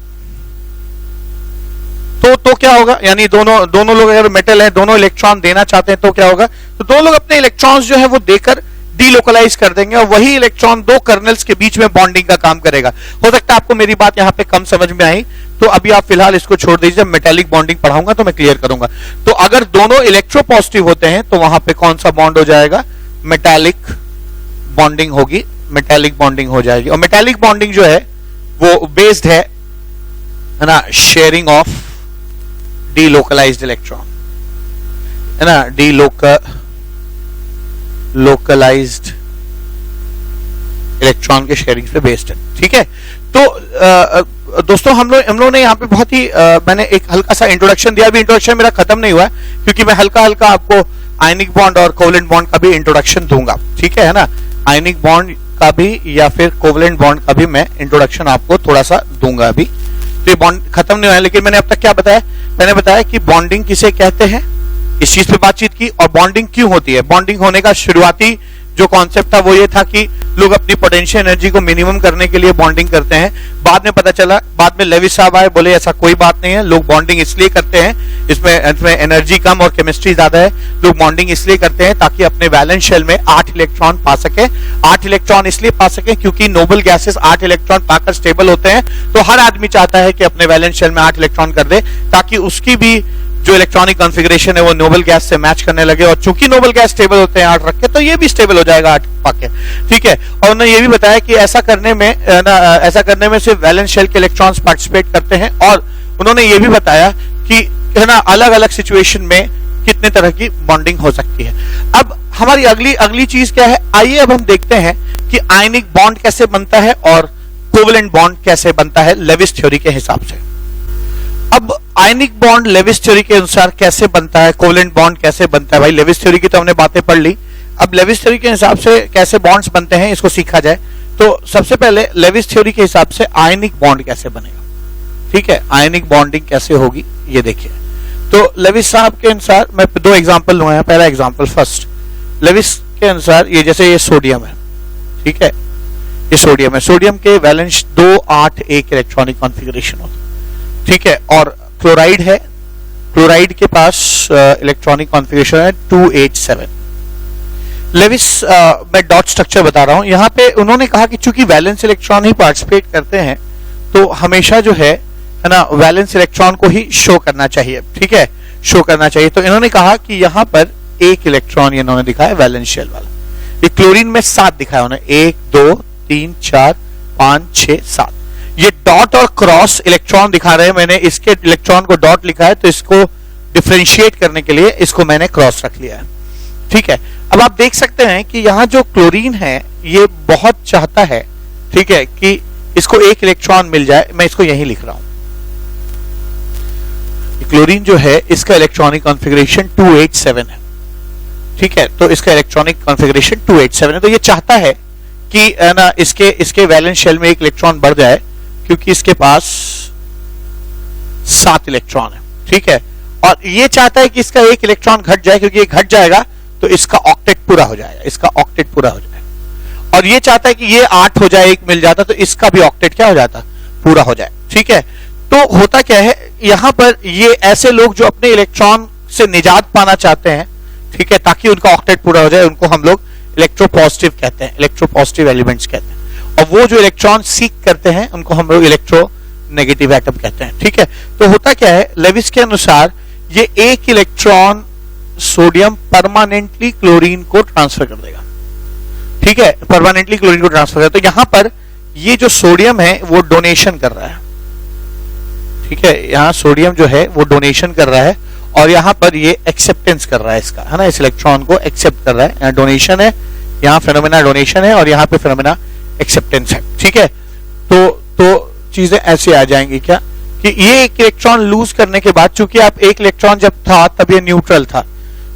तो क्या होगा, यानी दोनों लोग अगर मेटल है, दोनों इलेक्ट्रॉन देना चाहते हैं तो क्या होगा, तो दोनों लोग अपने इलेक्ट्रॉन्स जो है वो देकर डीलोकलाइज कर देंगे और वही इलेक्ट्रॉन दो कर्नल्स के बीच में बॉन्डिंग का काम करेगा। हो सकता है आपको मेरी बात यहां पे कम समझ में आई, तो अभी आप फिलहाल इसको छोड़ दीजिए, मेटालिक बॉन्डिंग पढ़ाऊंगा तो मैं क्लियर करूंगा। तो अगर दोनों इलेक्ट्रोपॉजिटिव होते हैं तो वहां पे कौन सा बॉन्ड हो जाएगा, मेटालिक बॉन्डिंग होगी, मेटालिक बॉन्डिंग हो जाएगी। और मेटालिक बॉन्डिंग जो है वो बेस्ड है ना शेयरिंग ऑफ डीलोकलाइज्ड इलेक्ट्रॉन, है ना, लोकलाइज्ड इलेक्ट्रॉन के शेयरिंग पे बेस्ड है। ठीक है, तो दोस्तों हम लोग ने यहाँ पे बहुत ही मैंने एक हल्का सा इंट्रोडक्शन दिया। अभी इंट्रोडक्शन मेरा खत्म नहीं हुआ है क्योंकि मैं हल्का हल्का आपको आयनिक बॉन्ड और कोवैलेंट बॉन्ड का भी इंट्रोडक्शन दूंगा। ठीक है ना, आयनिक बॉन्ड का भी या फिर कोवैलेंट बॉन्ड का भी मैं इंट्रोडक्शन आपको थोड़ा सा दूंगा। अभी तो ये बॉन्ड खत्म नहीं हुआ है, लेकिन मैंने अब तक क्या बताया, मैंने बताया कि बॉन्डिंग किसे कहते हैं, इस चीज पे बातचीत की, और बॉन्डिंग क्यों होती है। बॉन्डिंग होने का शुरुआती जो कॉन्सेप्ट था वो ये था कि लोग अपनी पोटेंशियल एनर्जी को मिनिमम करने के लिए बॉन्डिंग करते हैं। बाद में पता चला, बाद में लेविस साहब आए, बोले ऐसा कोई बात नहीं है, लोग बॉन्डिंग इसलिए करते हैं, इसमें एनर्जी कम और केमिस्ट्री ज्यादा है, लोग बॉन्डिंग इसलिए करते हैं ताकि अपने वैलेंस शेल में 8 इलेक्ट्रॉन पा सके। 8 इलेक्ट्रॉन इसलिए पा सके क्योंकि नोबल गैसेस 8 इलेक्ट्रॉन पाकर स्टेबल होते हैं, तो हर आदमी चाहता है कि अपने वैलेंस शेल में 8 इलेक्ट्रॉन कर दे ताकि उसकी भी जो इलेक्ट्रॉनिक कॉन्फ़िगरेशन है वो नोबल गैस से मैच करने लगे। और चूंकि नोबल गैस स्टेबल होते हैं 8 रख के, तो ये भी स्टेबल हो जाएगा 8 पाके। ठीक है, और उन्होंने ये भी बताया कि ऐसा करने में सिर्फ वैलेंस शेल के इलेक्ट्रॉन्स पार्टिसिपेट करते हैं। और उन्होंने ये भी बताया कि है ना अलग अलग सिचुएशन में कितने तरह की बॉन्डिंग हो सकती है। अब हमारी अगली चीज क्या है, आइए अब हम देखते हैं कि आयनिक बॉन्ड कैसे बनता है और कोवैलेंट बॉन्ड कैसे बनता है लेविस थ्योरी के हिसाब से। अब आयनिक बॉन्ड लेविस थ्योरी के अनुसार कैसे बनता है, कोवैलेंट बॉन्ड कैसे बनता है। भाई लेविस थ्योरी की तो हमने बातें पढ़ ली, अब लेविस थ्योरी के हिसाब से कैसे बॉन्ड्स बनते हैं इसको सीखा जाए। तो सबसे पहले लेविस थ्योरी के हिसाब से आयनिक बॉन्ड कैसे बनेगा। ठीक है, आयनिक बॉन्डिंग कैसे होगी ये देखिए। तो लेविस साहब के अनुसार मैं 2 एग्जाम्पल लूंगा। पहला एग्जाम्पल फर्स्ट, लेविस के अनुसार ये जैसे ये सोडियम है, ठीक है, ये सोडियम है, सोडियम के वैलेंस 2, 8, 1 इलेक्ट्रॉनिक कॉन्फ़िगरेशन होता है। ठीक है, और क्लोराइड है, क्लोराइड के पास इलेक्ट्रॉनिक कॉन्फ़िगरेशन है 2, 8, 7। लेविस मैं डॉट स्ट्रक्चर बता रहा हूं। यहां पे उन्होंने कहा कि चूंकि वैलेंस इलेक्ट्रॉन ही पार्टिसिपेट करते हैं तो हमेशा जो है ना वैलेंस इलेक्ट्रॉन को ही शो करना चाहिए। ठीक है, शो करना चाहिए। तो इन्होंने कहा कि यहां पर 1 इलेक्ट्रॉन इन्होंने दिखाया वैलेंस शेल वाला। ये क्लोरीन में 7 दिखाया उन्होंने, 1, 2, 3, 4, 5, 6, 7। ये डॉट और क्रॉस इलेक्ट्रॉन दिखा रहे हैं, मैंने इसके इलेक्ट्रॉन को डॉट लिखा है तो इसको डिफरेंशिएट करने के लिए इसको मैंने क्रॉस रख लिया है। ठीक है, अब आप देख सकते हैं कि यहां जो क्लोरीन है ये बहुत चाहता है, ठीक है, कि इसको 1 इलेक्ट्रॉन मिल जाए। मैं इसको यहीं लिख रहा हूं, क्लोरीन जो है इसका इलेक्ट्रॉनिक कॉन्फ़िगरेशन 287 है। ठीक है, तो इसका इलेक्ट्रॉनिक कॉन्फ़िगरेशन 287 है। तो ये चाहता है कि ना इसके वैलेंस शेल में 1 इलेक्ट्रॉन बढ़ जाए क्योंकि इसके पास 7 इलेक्ट्रॉन है। ठीक है, और ये चाहता है कि इसका 1 इलेक्ट्रॉन घट जाए क्योंकि ये घट जाएगा तो इसका ऑक्टेट पूरा हो जाएगा, इसका ऑक्टेट पूरा हो जाएगा। और ये चाहता है कि ये 8 हो जाए, 1 मिल जाता, तो इसका भी ऑक्टेट क्या हो जाता, पूरा हो जाए। ठीक है, तो होता क्या है यहां पर, ये ऐसे लोग जो अपने इलेक्ट्रॉन से निजात पाना चाहते हैं, ठीक है, ताकि उनका ऑक्टेट पूरा हो जाए, उनको हम लोग इलेक्ट्रोपॉजिटिव कहते हैं, इलेक्ट्रोपॉजिटिव एलिमेंट्स कहते हैं। और वो जो इलेक्ट्रॉन सीक करते हैं उनको हम लोग इलेक्ट्रो नेगेटिव एटम कहते हैं। ठीक है, तो होता क्या है, लेविस के अनुसार ये एक इलेक्ट्रॉन सोडियम परमानेंटली क्लोरीन को ट्रांसफर कर देगा। ठीक है, परमानेंटली क्लोरीन को ट्रांसफर कर, तो यहां पर ये जो सोडियम है वो डोनेशन कर रहा है। ठीक है, यहां सोडियम जो है वो डोनेशन कर रहा है और यहां पर ये एक्सेप्टेंस कर रहा है इसका, है ना, इस इलेक्ट्रॉन को एक्सेप्ट कर रहा है। यहाँ डोनेशन है, यहाँ फेनोमेना डोनेशन है और यहाँ पे फेनोमेना एक्सेप्टेंस है। ठीक है, तो चीजें ऐसे आ जाएंगी क्या कि ये एक इलेक्ट्रॉन लूज करने के बाद, चूंकि आप एक इलेक्ट्रॉन जब था तब ये न्यूट्रल था,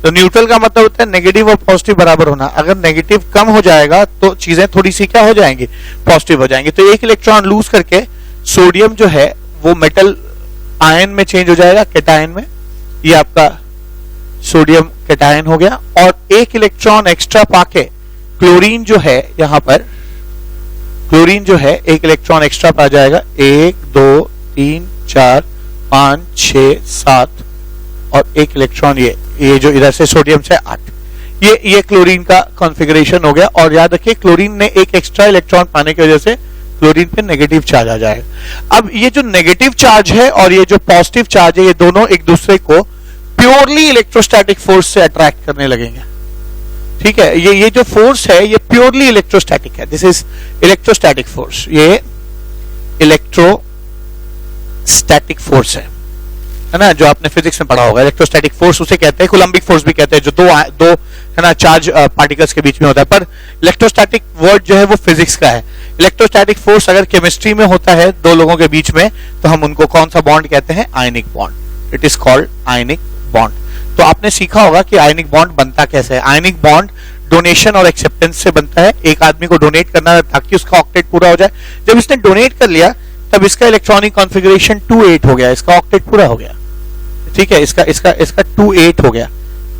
तो न्यूट्रल का मतलब होता है नेगेटिव और पॉजिटिव बराबर होना। अगर नेगेटिव कम हो जाएगा तो चीजें थोड़ी सी क्या हो जाएंगी, पॉजिटिव हो जाएंगी। तो एक इलेक्ट्रॉन लूज करके सोडियम जो है वो मेटल आयन में चेंज हो जाएगा, कैटायन में। ये आपका सोडियम कैटायन हो गया। और एक इलेक्ट्रॉन एक्स्ट्रा पाके क्लोरीन जो है, यहां पर क्लोरीन जो है एक इलेक्ट्रॉन एक्स्ट्रा पा जाएगा, 1 2 3 4 5 6 7 और एक इलेक्ट्रॉन ये जो इधर से सोडियम से 8, ये क्लोरीन का कॉन्फ़िगरेशन हो गया। और याद रखिए क्लोरीन ने एक एक्स्ट्रा इलेक्ट्रॉन पाने की वजह से क्लोरीन पे नेगेटिव चार्ज आ जाएगा। अब ये जो नेगेटिव चार्ज है और ये जो पॉजिटिव चार्ज है, ये दोनों एक दूसरे को प्योरली इलेक्ट्रोस्टैटिक फोर्स से अट्रैक्ट करने लगेंगे। ठीक है, ये जो फोर्स है ये प्योरली इलेक्ट्रोस्टैटिक है, दिस इज इलेक्ट्रोस्टैटिक फोर्स, ये इलेक्ट्रोस्टैटिक फोर्स है ना, जो आपने फिजिक्स में पढ़ा होगा। इलेक्ट्रोस्टैटिक फोर्स उसे कहते हैं, कोलंबिक फोर्स भी कहते हैं, जो दो है ना चार्ज पार्टिकल्स के बीच में होता है। पर इलेक्ट्रोस्टैटिक वर्ड जो है वो फिजिक्स का है। इलेक्ट्रोस्टैटिक फोर्स अगर केमिस्ट्री में होता है दो लोगों के बीच में, तो हम उनको कौन सा बॉन्ड कहते हैं, ionic bond. It is called ionic bond. तो आपने सीखा होगा कि आयनिक बॉन्ड बनता कैसे है। आयनिक बॉन्ड डोनेशन और एक्सेप्टेंस से बनता है। एक आदमी को डोनेट करना है ताकि उसका ऑक्टेट पूरा हो जाए। जब इसने डोनेट कर लिया तब इसका इलेक्ट्रॉनिक कॉन्फ़िगरेशन 2-8 हो गया, इसका ऑक्टेट पूरा हो गया। ठीक है, इसका 2-8 हो गया।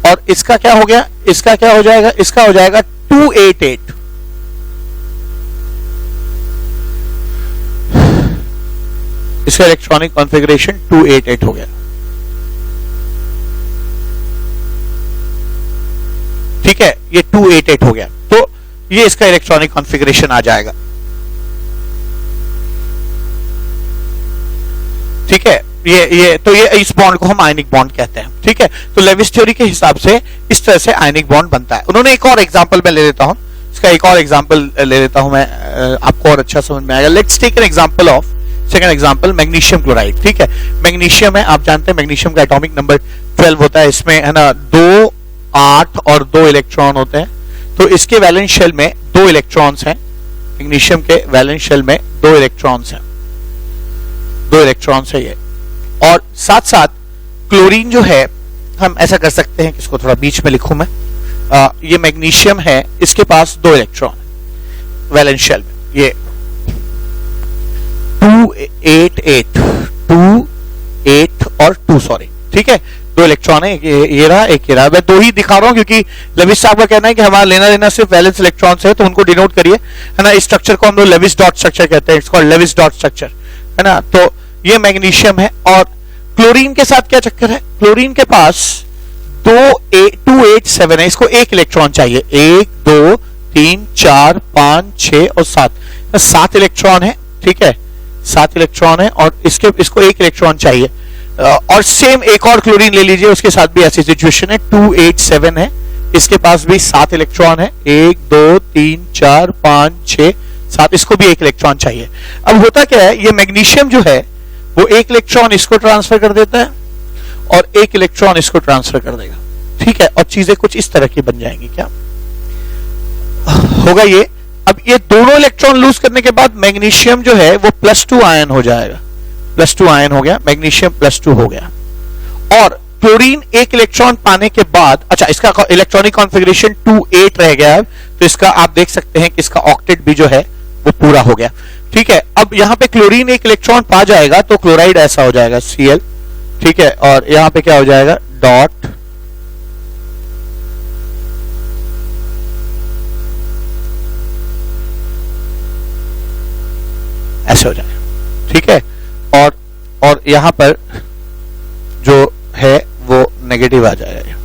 और इसका क्या हो गया, इसका क्या हो जाएगा, इसका हो जाएगा 2-8-8। इसका इलेक्ट्रॉनिक कॉन्फ़िगरेशन 2-8-8 हो गया। ठीक है, ये 2-8-8 हो गया, तो ये इसका इलेक्ट्रॉनिक कॉन्फ़िगरेशन आ जाएगा। ठीक है, ये इस बॉन्ड को हम आयनिक बॉन्ड कहते हैं। ठीक है, तो लेविस थ्योरी के हिसाब से इस तरह से आयनिक बॉन्ड बनता है। उन्होंने एक और एग्जांपल मैं ले लेता हूं, इसका एक और एग्जांपल ले लेता हूं मैं, आपको और अच्छा समझ में आएगा। Let's take an example of second example, magnesium chloride. ठीक है, मैग्नीशियम है, आप जानते हैं मैग्नीशियम का एटॉमिक नंबर 12 होता है। इसमें है ना 2 8 और 2 इलेक्ट्रॉन होते हैं। तो इसके वैलेंस शेल में 2 इलेक्ट्रॉन्स हैं। मैग्नीशियम के वैलेंस शेल में 2 इलेक्ट्रॉन्स हैं, 2 इलेक्ट्रॉन्स है ये। और साथ साथ क्लोरीन जो है, हम ऐसा कर सकते हैं कि इसको थोड़ा बीच में लिखूं मैं, ये मैग्नीशियम है, इसके पास 2 इलेक्ट्रॉन वैलेंस शेल में, ये 2-8-8 और 2 सॉरी। ठीक है, 2 इलेक्ट्रॉन है, ये रहा, एक ये रहा। मैं 2 ही दिखा रहा हूं क्योंकि लेविस साहब का कहना है कि हमारा लेना देना सिर्फ वैलेंस इलेक्ट्रॉन्स है, तो उनको डिनोट करिए, है ना। इस स्ट्रक्चर को हम लोग लेविस डॉट स्ट्रक्चर कहते हैं, it's called Lewis dot structure, है ना। तो ये मैग्नीशियम है। और क्लोरीन के साथ क्या चक्कर है, क्लोरीन के पास 2-8-7 है, इसको 1 इलेक्ट्रॉन चाहिए, 1 2 3 4 5 6 और 7 इलेक्ट्रॉन है। ठीक है, 7 इलेक्ट्रॉन है और इसको 1 इलेक्ट्रॉन चाहिए। और सेम एक और क्लोरीन ले लीजिए, उसके साथ भी ऐसी सिचुएशन है, 2-8-7 है, इसके पास भी 7 इलेक्ट्रॉन है, 1 2 3 4 5 6 7, इसको भी 1 इलेक्ट्रॉन चाहिए। अब होता क्या है, ये मैग्नीशियम जो है वो 1 इलेक्ट्रॉन इसको ट्रांसफर कर देता है और 1 इलेक्ट्रॉन इसको ट्रांसफर कर देगा। ठीक है, और चीजें कुछ इस तरह की बन जाएंगी। क्या होगा ये, अब ये दोनों इलेक्ट्रॉन लूज करने के बाद मैग्नीशियम जो है वो +2 आयन हो जाएगा, +2 आयन हो गया, मैग्नीशियम +2 हो गया। और क्लोरीन 1 इलेक्ट्रॉन पाने के बाद, अच्छा इसका इलेक्ट्रॉनिक कॉन्फ़िगरेशन 2-8 रह गया है, तो इसका आप देख सकते हैं कि इसका ऑक्टेट भी जो है वो पूरा हो गया। ठीक है, अब यहां पे क्लोरीन 1 इलेक्ट्रॉन पा जाएगा तो क्लोराइड ऐसा हो जाएगा Cl। ठीक है, और यहां पे क्या हो जाएगा, डॉट ऐसे हो जाएगा, ठीक है। और यहां पर जो है वो नेगेटिव आ जाएगा,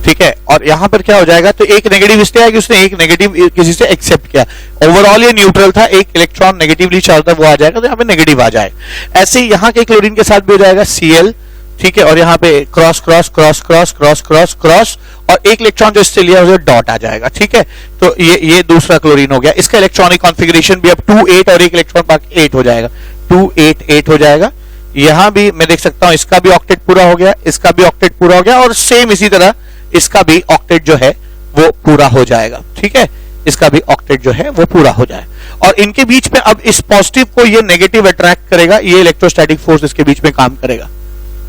ठीक है। और यहां पर क्या हो जाएगा, तो एक नेगेटिव इसलिए आया कि उसने एक नेगेटिव किसी से एक्सेप्ट किया, ओवरऑल ये न्यूट्रल था, एक इलेक्ट्रॉन नेगेटिवली चार्ज था वो आ जाएगा, तो यहाँ पे नेगेटिव आ जाएगा। ऐसे ही यहाँ के क्लोरीन के साथ भी हो जाएगा Cl, ठीक है। और यहाँ पे cross cross cross cross cross cross cross, और एक इलेक्ट्रॉन जो इससे लिया डॉट आ जाएगा, ठीक है। तो ये दूसरा क्लोरीन हो गया, इसका इलेक्ट्रॉनिक कॉन्फ़िगरेशन भी अब 2 8 और एक इलेक्ट्रॉन बाकी 8 हो जाएगा, 2 8 8 हो जाएगा। यहां भी मैं देख सकता हूं इसका भी ऑक्टेट पूरा हो गया, इसका भी ऑक्टेट पूरा हो गया, और सेम इसी तरह इसका भी ऑक्टेट जो है वो पूरा हो जाएगा, ठीक है। इसका भी ऑक्टेट जो है वो पूरा हो जाए, और इनके बीच में अब इस पॉजिटिव को ये नेगेटिव अट्रैक्ट करेगा, ये इलेक्ट्रोस्टैटिक फोर्स इसके बीच में काम करेगा,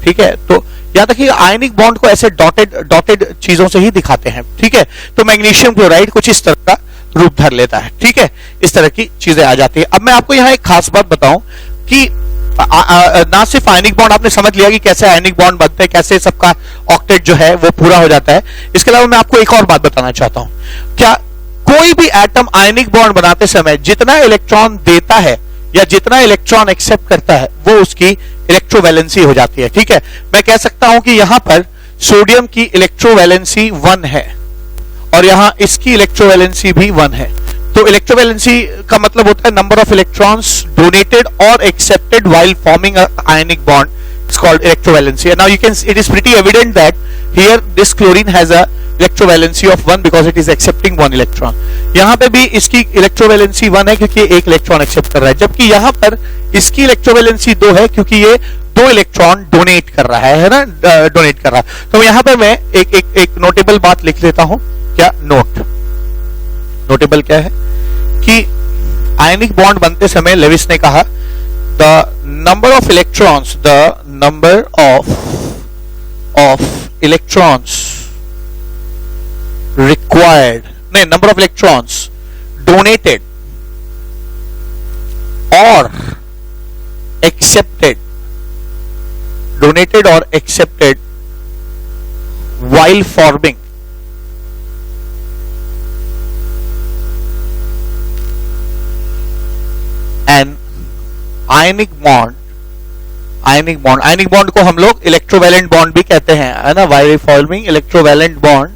ठीक है। तो याद रखिए आयनिक बॉन्ड को ऐसे डॉटेड चीजों से ही दिखाते हैं, ठीक है। तो मैग्नीशियम क्लोराइड कुछ इस तरह का रूप धर लेता है, ठीक है। इस तरह की चीजें आ जाती है। अब मैं आपको यहाँ एक खास बात बताऊं कि ना सिर्फ आयनिक बॉन्ड आपने समझ लिया कि कैसे आयनिक बॉन्ड बनते हैं, कैसे सबका ऑक्टेट जो है वो पूरा हो जाता है, इसके अलावा मैं आपको एक और बात बताना चाहता हूं। क्या कोई भी एटम आयनिक बॉन्ड बनाते समय जितना इलेक्ट्रॉन देता है या जितना इलेक्ट्रॉन एक्सेप्ट करता है वो उसकी इलेक्ट्रोवैलेंसी हो जाती है, ठीक है। मैं कह सकता हूं कि यहां पर सोडियम की इलेक्ट्रोवैलेंसी 1 है और यहां इसकी इलेक्ट्रोवैलेंसी भी 1 है। तो इलेक्ट्रोवैलेंसी का मतलब होता है नंबर ऑफ इलेक्ट्रॉन्स डोनेटेड और accepted while forming ionic bond, it's called electrovalency. Now you can, it is pretty evident that here this chlorine has a electrovalency of 1 because it is accepting 1 electron. यहां पे भी इसकी electrovalency 1 है क्योंकि एक electron accept कर रहा है, जबकि यहां पर इसकी इलेक्ट्रोवैलेंसी 2 है क्योंकि ये 2 इलेक्ट्रॉन डोनेट कर रहा है ना, डोनेट कर रहा है। तो यहां पर मैं एक नोटेबल बात लिख लेता हूं। क्या नोटेबल क्या है कि आयनिक बॉन्ड बनते समय लेविस ने कहा the number of electrons required, no, number of electrons donated or accepted while forming an ionic bond को हम लोग इलेक्ट्रोवैलेंट बॉन्ड भी कहते हैं, है ना, while forming इलेक्ट्रोवैलेंट बॉन्ड,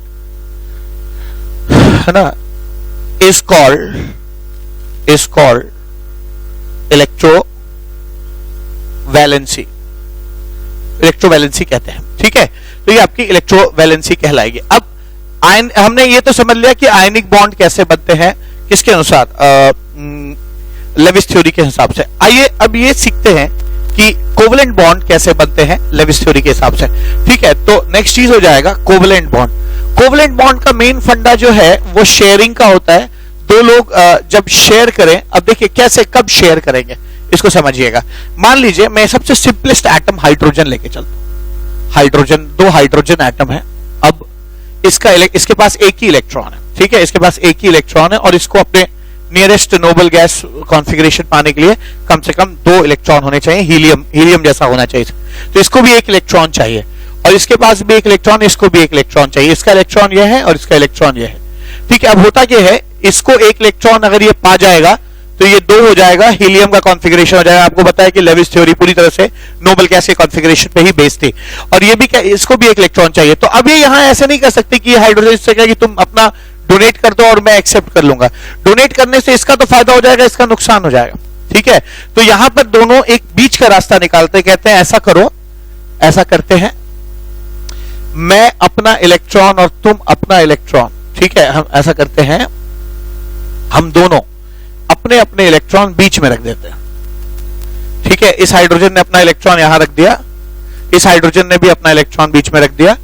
है ना, is called इलेक्ट्रोवैलेंसी कहते हैं, ठीक है। तो ये आपकी इलेक्ट्रोवैलेंसी कहलाएगी। अब हमने ये तो समझ लिया कि आयनिक बॉन्ड कैसे बनते हैं, किसके अनुसार, लेविस थ्योरी के हिसाब से। आइए अब ये सीखते हैं कि कोवलेंट बॉन्ड कैसे बनते हैं लेविस थ्योरी के हिसाब से, ठीक है। तो नेक्स्ट चीज हो जाएगा कोवलेंट बॉन्ड। कोवलेंट बॉन्ड का मेन फंडा जो है वो शेयरिंग का होता है। दो लोग जब शेयर करें, अब देखिए कैसे कब शेयर करेंगे इसको समझिएगा। मान लीजिए मैं सबसे सिंपलेस्ट एटम हाइड्रोजन लेके चलता हूं। हाइड्रोजन, 2 हाइड्रोजन एटम है। अब इसके पास एक ही इलेक्ट्रॉन है, ठीक है, इसके पास एक ही इलेक्ट्रॉन है और इसको अपने नियरेस्ट नोबल गैस कॉन्फ़िगरेशन पाने के लिए कम से कम 2 इलेक्ट्रॉन होने चाहिए, हीलियम जैसा होना चाहिए। तो इसको भी एक इलेक्ट्रॉन चाहिए और इसके पास भी एक इलेक्ट्रॉन, इसको भी एक इलेक्ट्रॉन चाहिए। इसका इलेक्ट्रॉन यह है और इसका इलेक्ट्रॉन यह है, ठीक है। अब होता क्या है, इसको एक इलेक्ट्रॉन अगर ये पा जाएगा तो ये 2 हो जाएगा, हीलियम का कॉन्फ़िगरेशन हो जाएगा। आपको बताया कि लेविस थ्योरी पूरी तरह से नोबल गैस के कॉन्फ़िगरेशन पे ही बेस्ड थी। और ये भी क्या, इसको भी एक इलेक्ट्रॉन चाहिए। तो अब ये यहां ऐसे नहीं कर सकते कि हाइड्रोजन से कहे कि तुम अपना डोनेट कर दो और मैं एक्सेप्ट कर लूंगा। डोनेट करने से इसका तो फायदा हो जाएगा, इसका नुकसान हो जाएगा, ठीक है। तो यहां पर दोनों एक बीच का रास्ता निकालते, कहते हैं ऐसा करो, ऐसा करते हैं, मैं अपना इलेक्ट्रॉन और तुम अपना इलेक्ट्रॉन, ठीक है, हम ऐसा करते हैं, हम दोनों अपने अपने इलेक्ट्रॉन बीच में रख देते हैं, ठीक है। इस हाइड्रोजन ने अपना इलेक्ट्रॉन यहां रख दिया, इस हाइड्रोजन ने भी अपना इलेक्ट्रॉन बीच में रख दिया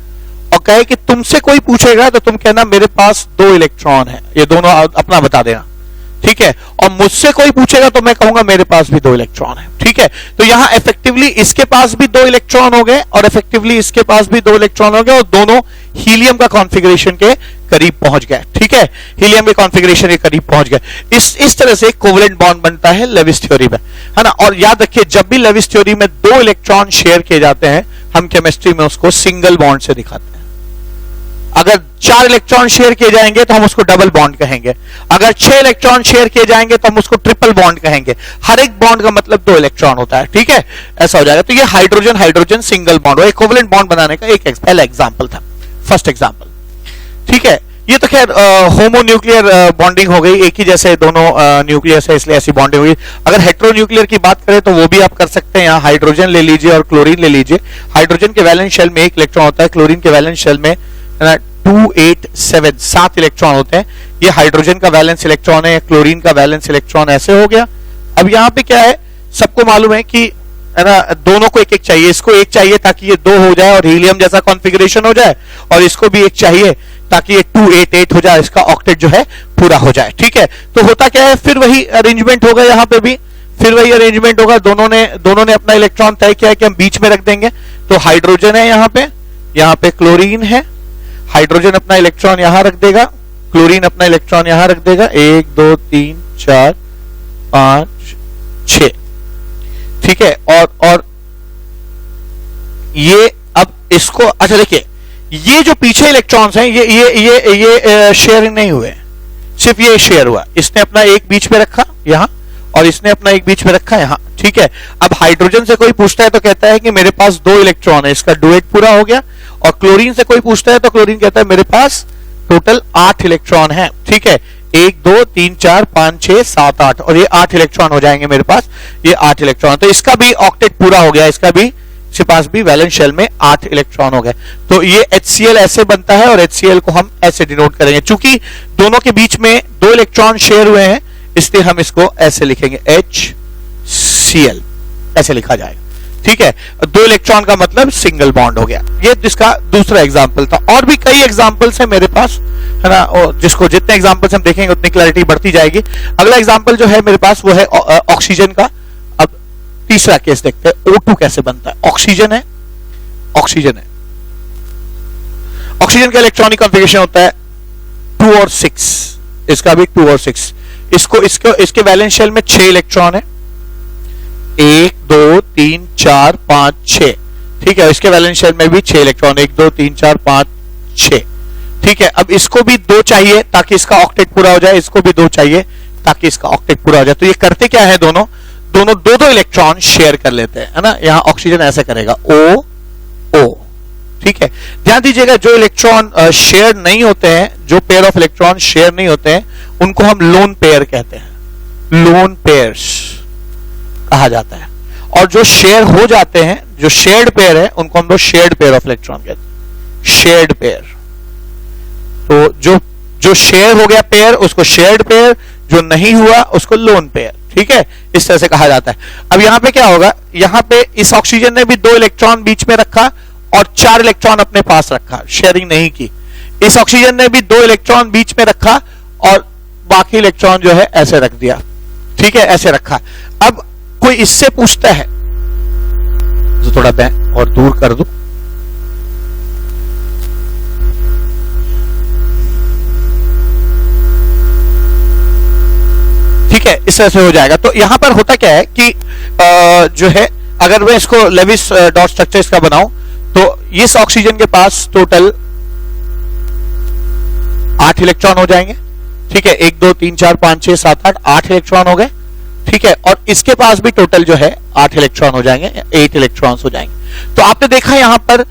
और कहे कि तुमसे कोई पूछेगा तो तुम कहना मेरे पास 2 इलेक्ट्रॉन है, ये दोनों अपना बता देना, ठीक है। और मुझसे कोई पूछेगा तो मैं कहूंगा मेरे पास भी 2 इलेक्ट्रॉन है, ठीक है। तो यहां इफेक्टिवली इसके पास भी 2 इलेक्ट्रॉन हो गए और इफेक्टिवली इसके पास भी 2 इलेक्ट्रॉन हो गए और दोनों हीलियम का कॉन्फ़िगरेशन के करीब पहुंच गए, ठीक है, हीलियम के कॉन्फ़िगरेशन के करीब पहुंच गए। इस तरह से कोवलेंट बॉन्ड बनता है लेविस थ्योरी में, है ना। और याद रखिए जब भी लेविस थ्योरी में 2 इलेक्ट्रॉन शेयर किए जाते हैं हम केमिस्ट्री में उसको सिंगल बॉन्ड से दिखाते हैं, अगर 4 इलेक्ट्रॉन शेयर किए जाएंगे तो हम उसको डबल बॉन्ड कहेंगे, अगर 6 इलेक्ट्रॉन शेयर किए जाएंगे तो हम उसको ट्रिपल बॉन्ड कहेंगे। हर एक बॉन्ड का मतलब 2 इलेक्ट्रॉन होता है, ठीक है, ऐसा हो जाएगा। तो ये हाइड्रोजन हाइड्रोजन सिंगल बॉन्ड और इक्विवेलेंट बॉन्ड बनाने का एक पहला एग्जांपल था, फर्स्ट एग्जांपल, ठीक है। ये तो खैर होमोन्यूक्लियर बॉन्डिंग हो गई, एक ही जैसे दोनों न्यूक्लियस है इसलिए ऐसी बॉन्डिंग होगी। अगर हेट्रोन्यूक्लियर की बात करें तो वो भी आप कर सकते हैं, यहाँ हाइड्रोजन ले लीजिए और क्लोरीन ले लीजिए। हाइड्रोजन के वैलेंस शेल में 1 इलेक्ट्रॉन होता है, क्लोरीन के वैलेंस शेल में 7 इलेक्ट्रॉन होते हैं। ये हाइड्रोजन का वैलेंस इलेक्ट्रॉन है, क्लोरीन का वैलेंस इलेक्ट्रॉन ऐसे हो गया। अब यहाँ पे क्या है, सबको मालूम है कि है ना, दोनों को एक एक चाहिए, इसको एक चाहिए ताकि ये 2 हो जाए और हीलियम जैसा कॉन्फ़िगरेशन हो जाए, और इसको भी एक चाहिए ताकि ये 288 हो जाए, इसका ऑक्टेट जो है पूरा हो जाए, ठीक है। तो होता क्या है, फिर वही अरेंजमेंट होगा, यहाँ पे भी फिर वही अरेंजमेंट होगा। दोनों ने अपना इलेक्ट्रॉन तय किया है कि हम बीच में रख देंगे। तो हाइड्रोजन है यहाँ पे क्लोरीन है, हाइड्रोजन अपना इलेक्ट्रॉन यहां रख देगा, क्लोरीन अपना इलेक्ट्रॉन यहां रख देगा, 1 2 3 4 5 6, ठीक है। और ये अब इसको, अच्छा देखिए, ये जो पीछे इलेक्ट्रॉन्स हैं ये शेयर नहीं हुए, सिर्फ ये शेयर हुआ। इसने अपना एक बीच में रखा यहां और इसने अपना एक बीच में रखा यहां, ठीक है। अब हाइड्रोजन से कोई पूछता है तो कहता है कि मेरे पास 2 इलेक्ट्रॉन है, इसका डुएट पूरा हो गया। और क्लोरीन से कोई पूछता है तो क्लोरीन कहता है मेरे पास टोटल 8 इलेक्ट्रॉन है, ठीक है, 1 2 3 4 5 6 7 8, और ये 8 इलेक्ट्रॉन हो जाएंगे मेरे पास, ये 8 इलेक्ट्रॉन। तो इसका भी ऑक्टेट पूरा हो गया, इसका भी, इसके पास भी वैलेंस शेल में 8 इलेक्ट्रॉन हो गए। तो ये HCl ऐसे बनता है और HCl को हम ऐसे डिनोट करेंगे। चूंकि दोनों के बीच में 2 इलेक्ट्रॉन शेयर हुए हैं इसलिए हम इसको ऐसे लिखेंगे, HCl ऐसे लिखा जाएगा, ठीक है। 2 इलेक्ट्रॉन का मतलब सिंगल बॉन्ड हो गया। ये जिसका दूसरा एग्जांपल था। और भी कई एग्जांपल्स हैं मेरे पास, है ना, और जिसको जितने एग्जांपल्स हम देखेंगे उतनी क्लैरिटी बढ़ती जाएगी। अगला एग्जांपल जो है मेरे पास वो है ऑक्सीजन का। अब तीसरा केस देखते हैं, O2 कैसे बनता है। ऑक्सीजन है, ऑक्सीजन का इलेक्ट्रॉनिक कॉन्फ़िगरेशन होता है 2 और 6, इसका भी 2 और 6। इसके वैलेंस शेल में 6 इलेक्ट्रॉन है, 1 2 3 4 5 6, ठीक है। इसके वैलेंस शेल में भी 6 इलेक्ट्रॉन, 1 2 3 4 5 6, ठीक है। अब इसको भी 2 चाहिए ताकि इसका ऑक्टेट पूरा हो जाए, इसको भी 2 चाहिए ताकि इसका ऑक्टेट पूरा हो जाए। तो ये करते क्या है, दोनों 2 इलेक्ट्रॉन शेयर कर लेते हैं, है ना। यहां ऑक्सीजन ऐसे करेगा, O, ठीक है। ध्यान दीजिएगा, जो इलेक्ट्रॉन शेयर नहीं होते हैं, जो पेयर ऑफ इलेक्ट्रॉन शेयर नहीं होते हैं, उनको हम लोन पेयर कहते हैं, लोन पेयर्स कहा जाता है। और जो शेयर हो जाते हैं, जो शेयर्ड पेयर है, उनको हम लोग शेयर्ड पेयर ऑफ इलेक्ट्रॉन कहते हैं, शेयर्ड पेयर। तो जो शेयर हो गया पेयर उसको शेयर्ड पेयर, जो नहीं हुआ उसको लोन पेयर, ठीक है, इस तरह से कहा जाता है। अब यहां पे क्या होगा, यहां पे इस ऑक्सीजन ने भी 2 इलेक्ट्रॉन बीच में रखा और 4 इलेक्ट्रॉन अपने पास रखा, शेयरिंग नहीं की। इस ऑक्सीजन ने भी 2 इलेक्ट्रॉन बीच में रखा और बाकी इलेक्ट्रॉन जो है ऐसे रख दिया, ठीक है, ऐसे रखा। अब कोई इससे पूछता है, तो थोड़ा मैं और दूर कर दूं, ठीक है, इस तरह से हो जाएगा। तो यहां पर होता क्या है कि जो है, अगर मैं इसको लेविस डॉट स्ट्रक्चर इसका बनाऊं तो इस ऑक्सीजन के पास टोटल 8 इलेक्ट्रॉन हो जाएंगे, ठीक है, 1 2 3 4 5 6 7 8 इलेक्ट्रॉन हो गए, ठीक है। और इसके पास भी टोटल जो है 8 इलेक्ट्रॉन हो जाएंगे, 8 इलेक्ट्रॉन्स हो जाएंगे। तो आपने देखा यहां पर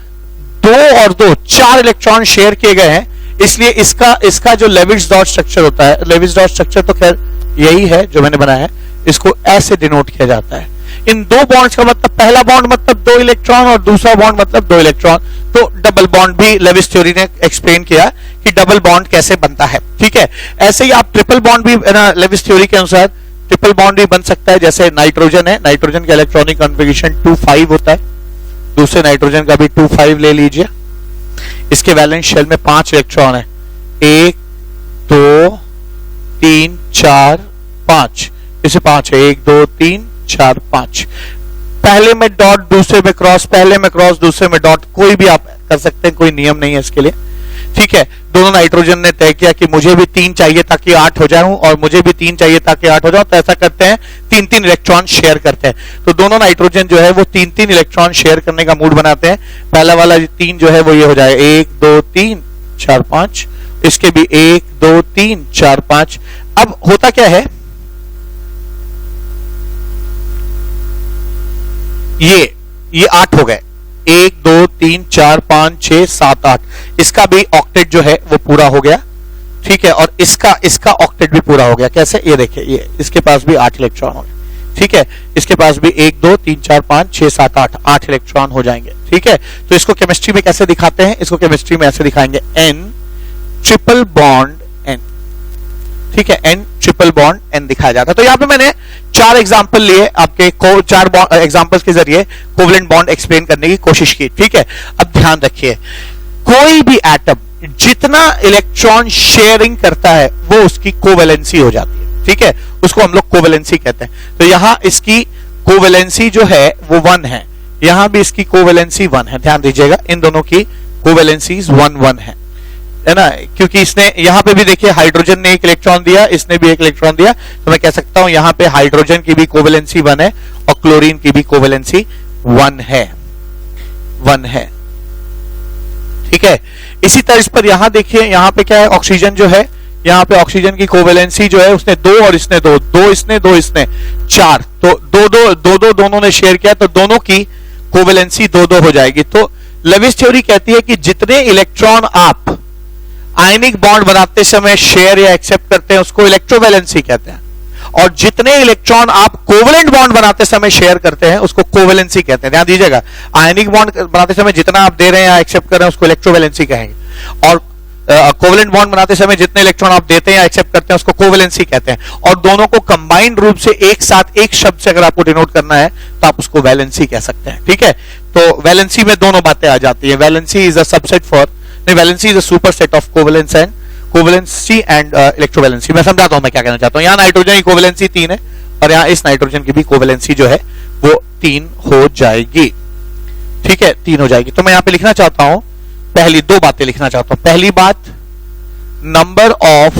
2 और 2 4 इलेक्ट्रॉन शेयर किए गए हैं, इसलिए इसका जो लेविस डॉट स्ट्रक्चर होता है, लेविस डॉट स्ट्रक्चर तो खैर यही है जो मैंने बनाया है, इसको ऐसे डिनोट किया जाता है। इन 2 बॉन्ड्स का मतलब, पहला बॉन्ड मतलब 2 इलेक्ट्रॉन और दूसरा बॉन्ड मतलब 2 इलेक्ट्रॉन। तो डबल बॉन्ड भी लेविस थ्योरी ने एक्सप्लेन किया कि डबल बॉन्ड कैसे बनता है, ठीक है। ऐसे ही आप ट्रिपल बॉन्ड भी लेविस थ्योरी के अनुसार ट्रिपल बॉन्ड भी बन सकता है। जैसे नाइट्रोजन है, नाइट्रोजन का इलेक्ट्रॉनिक कॉन्फ़िगरेशन 2 5 होता है, दूसरे नाइट्रोजन का भी 2 5 ले लीजिए। इसके वैलेंस शेल में 5 इलेक्ट्रॉन है, 1 2 3 4 5, इसे 5 है, 1 2 3 4 5। पहले में डॉट, दूसरे में क्रॉस, पहले में क्रॉस, दूसरे में डॉट, कोई भी आप कर सकते हैं, कोई नियम नहीं है इसके लिए, ठीक है। दोनों नाइट्रोजन ने तय किया कि मुझे भी 3 चाहिए ताकि 8 हो जाऊं और मुझे भी 3 चाहिए ताकि 8 हो जाऊं, तो ऐसा करते हैं, 3-3 इलेक्ट्रॉन शेयर करते हैं। तो दोनों नाइट्रोजन जो है वो 3-3 इलेक्ट्रॉन शेयर करने का मूड बनाते हैं। पहला वाला 3 जो है वो ये हो जाएगा, 1 2 3, 4 5, इसके भी 1 2 3 4 5। अब होता क्या है, ये 8 हो गए, 1 2 3 4 5 6 7 8। इसका भी ऑक्टेट जो है वो पूरा हो गया, ठीक है, और इसका ऑक्टेट भी पूरा हो गया। कैसे, ये देखिए, ये इसके पास भी 8 इलेक्ट्रॉन हो गए, ठीक है, इसके पास भी 1 2 3 4 5 6 7 8 इलेक्ट्रॉन हो जाएंगे, ठीक है। तो इसको केमिस्ट्री में कैसे दिखाते हैं, इसको केमिस्ट्री में ऐसे दिखाएंगे, N ट्रिपल बॉन्ड N, ठीक है, N ट्रिपल बॉन्ड N दिखाया जाता है। तो यहां पे मैंने 4 एग्जांपल लिए आपके को, 4 एग्जांपल्स के जरिए कोवेलेंट बॉन्ड एक्सप्लेन करने की कोशिश की, ठीक है। अब ध्यान रखिए, कोई भी एटम जितना इलेक्ट्रॉन शेयरिंग करता है वो उसकी कोवेलेंसी हो जाती है, ठीक है, उसको हम लोग कोवेलेंसी कहते हैं। तो यहां इसकी कोवेलेंसी जो है वो 1 है, यहां भी इसकी कोवेलेंसी 1 है। ध्यान दीजिएगा, इन दोनों की कोवेलेंसीज 1 है ना, क्योंकि इसने यहां पे भी देखिए हाइड्रोजन ने 1 इलेक्ट्रॉन दिया, इसने भी 1 इलेक्ट्रॉन दिया, तो मैं कह सकता हूं यहां पे हाइड्रोजन की भी कोवेलेंसी 1 है और क्लोरीन की भी कोवेलेंसी 1 है, ठीक है। इसी तरह पर यहां देखिए, यहां पे क्या है, ऑक्सीजन जो है, यहां पे ऑक्सीजन की कोवेलेंसी जो है उसने 2 और इसने 2, 2 इसने 2 इसने 4, तो 2 दोनों ने शेयर किया, तो दोनों की कोवेलेंसी 2 हो जाएगी। तो लेविस थ्योरी कहती है कि जितने इलेक्ट्रॉन आप आयनिक बॉन्ड बनाते समय शेयर या एक्सेप्ट करते हैं उसको इलेक्ट्रोवैलेंसी कहते हैं, और जितने इलेक्ट्रॉन आप कोवेलेंट बॉन्ड बनाते समय शेयर करते हैं उसको कोवेलेंसी कहते हैं। ध्यान दीजिएगा, आयनिक बॉन्ड बनाते समय जितना आप दे रहे हैं या एक्सेप्ट कर रहे हैं उसको इलेक्ट्रोवैलेंसी कहेंगे, और कोवेलेंट बॉन्ड बनाते समय जितने इलेक्ट्रॉन आप देते हैं या एक्सेप्ट करते हैं उसको कोवेलेंसी कहते हैं। और दोनों को कंबाइंड रूप से एक साथ एक शब्द से अगर आपको डिनोट करना है तो आप उसको वैलेंसी कह सकते हैं, ठीक है। तो वैलेंसी में दोनों बातें आ जाती है, valency is a subset for, valency is a superset of covalence and covalency and electrovalency. मैं समझाता हूं मैं क्या कहना चाहता हूं। यहां नाइट्रोजन की कोवेलेंसी 3 है और यहां इस नाइट्रोजन की भी कोवेलेंसी जो है वो 3 हो जाएगी, ठीक है, 3 हो जाएगी। तो मैं यहां पे लिखना चाहता हूं, पहली 2 बातें लिखना चाहता हूं। पहली बात, number of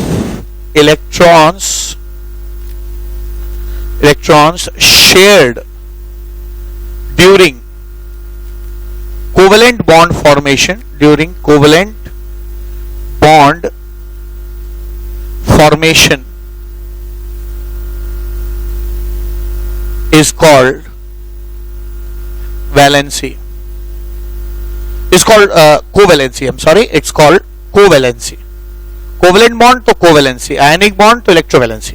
electrons shared during covalent bond formation, during covalent bond formation is called valency, is called covalency, I'm sorry, it's called covalency। Covalent bond तो कोवेलेंसी, आयनिक बॉन्ड तो इलेक्ट्रोवैलेंसी।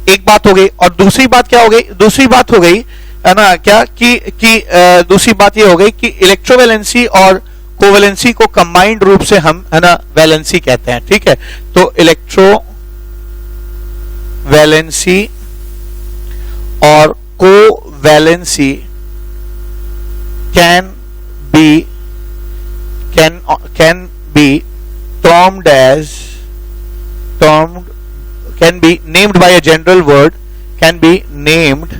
एक बात हो गई, और दूसरी बात क्या हो गई, दूसरी बात हो गई है ना क्या कि दूसरी बात ये हो गई कि इलेक्ट्रोवैलेंसी और कोवेलेंसी को कंबाइंड रूप से हम है ना वैलेंसी कहते हैं, ठीक है। तो इलेक्ट्रो वैलेंसी और covalency can be can be named by a general word, can be named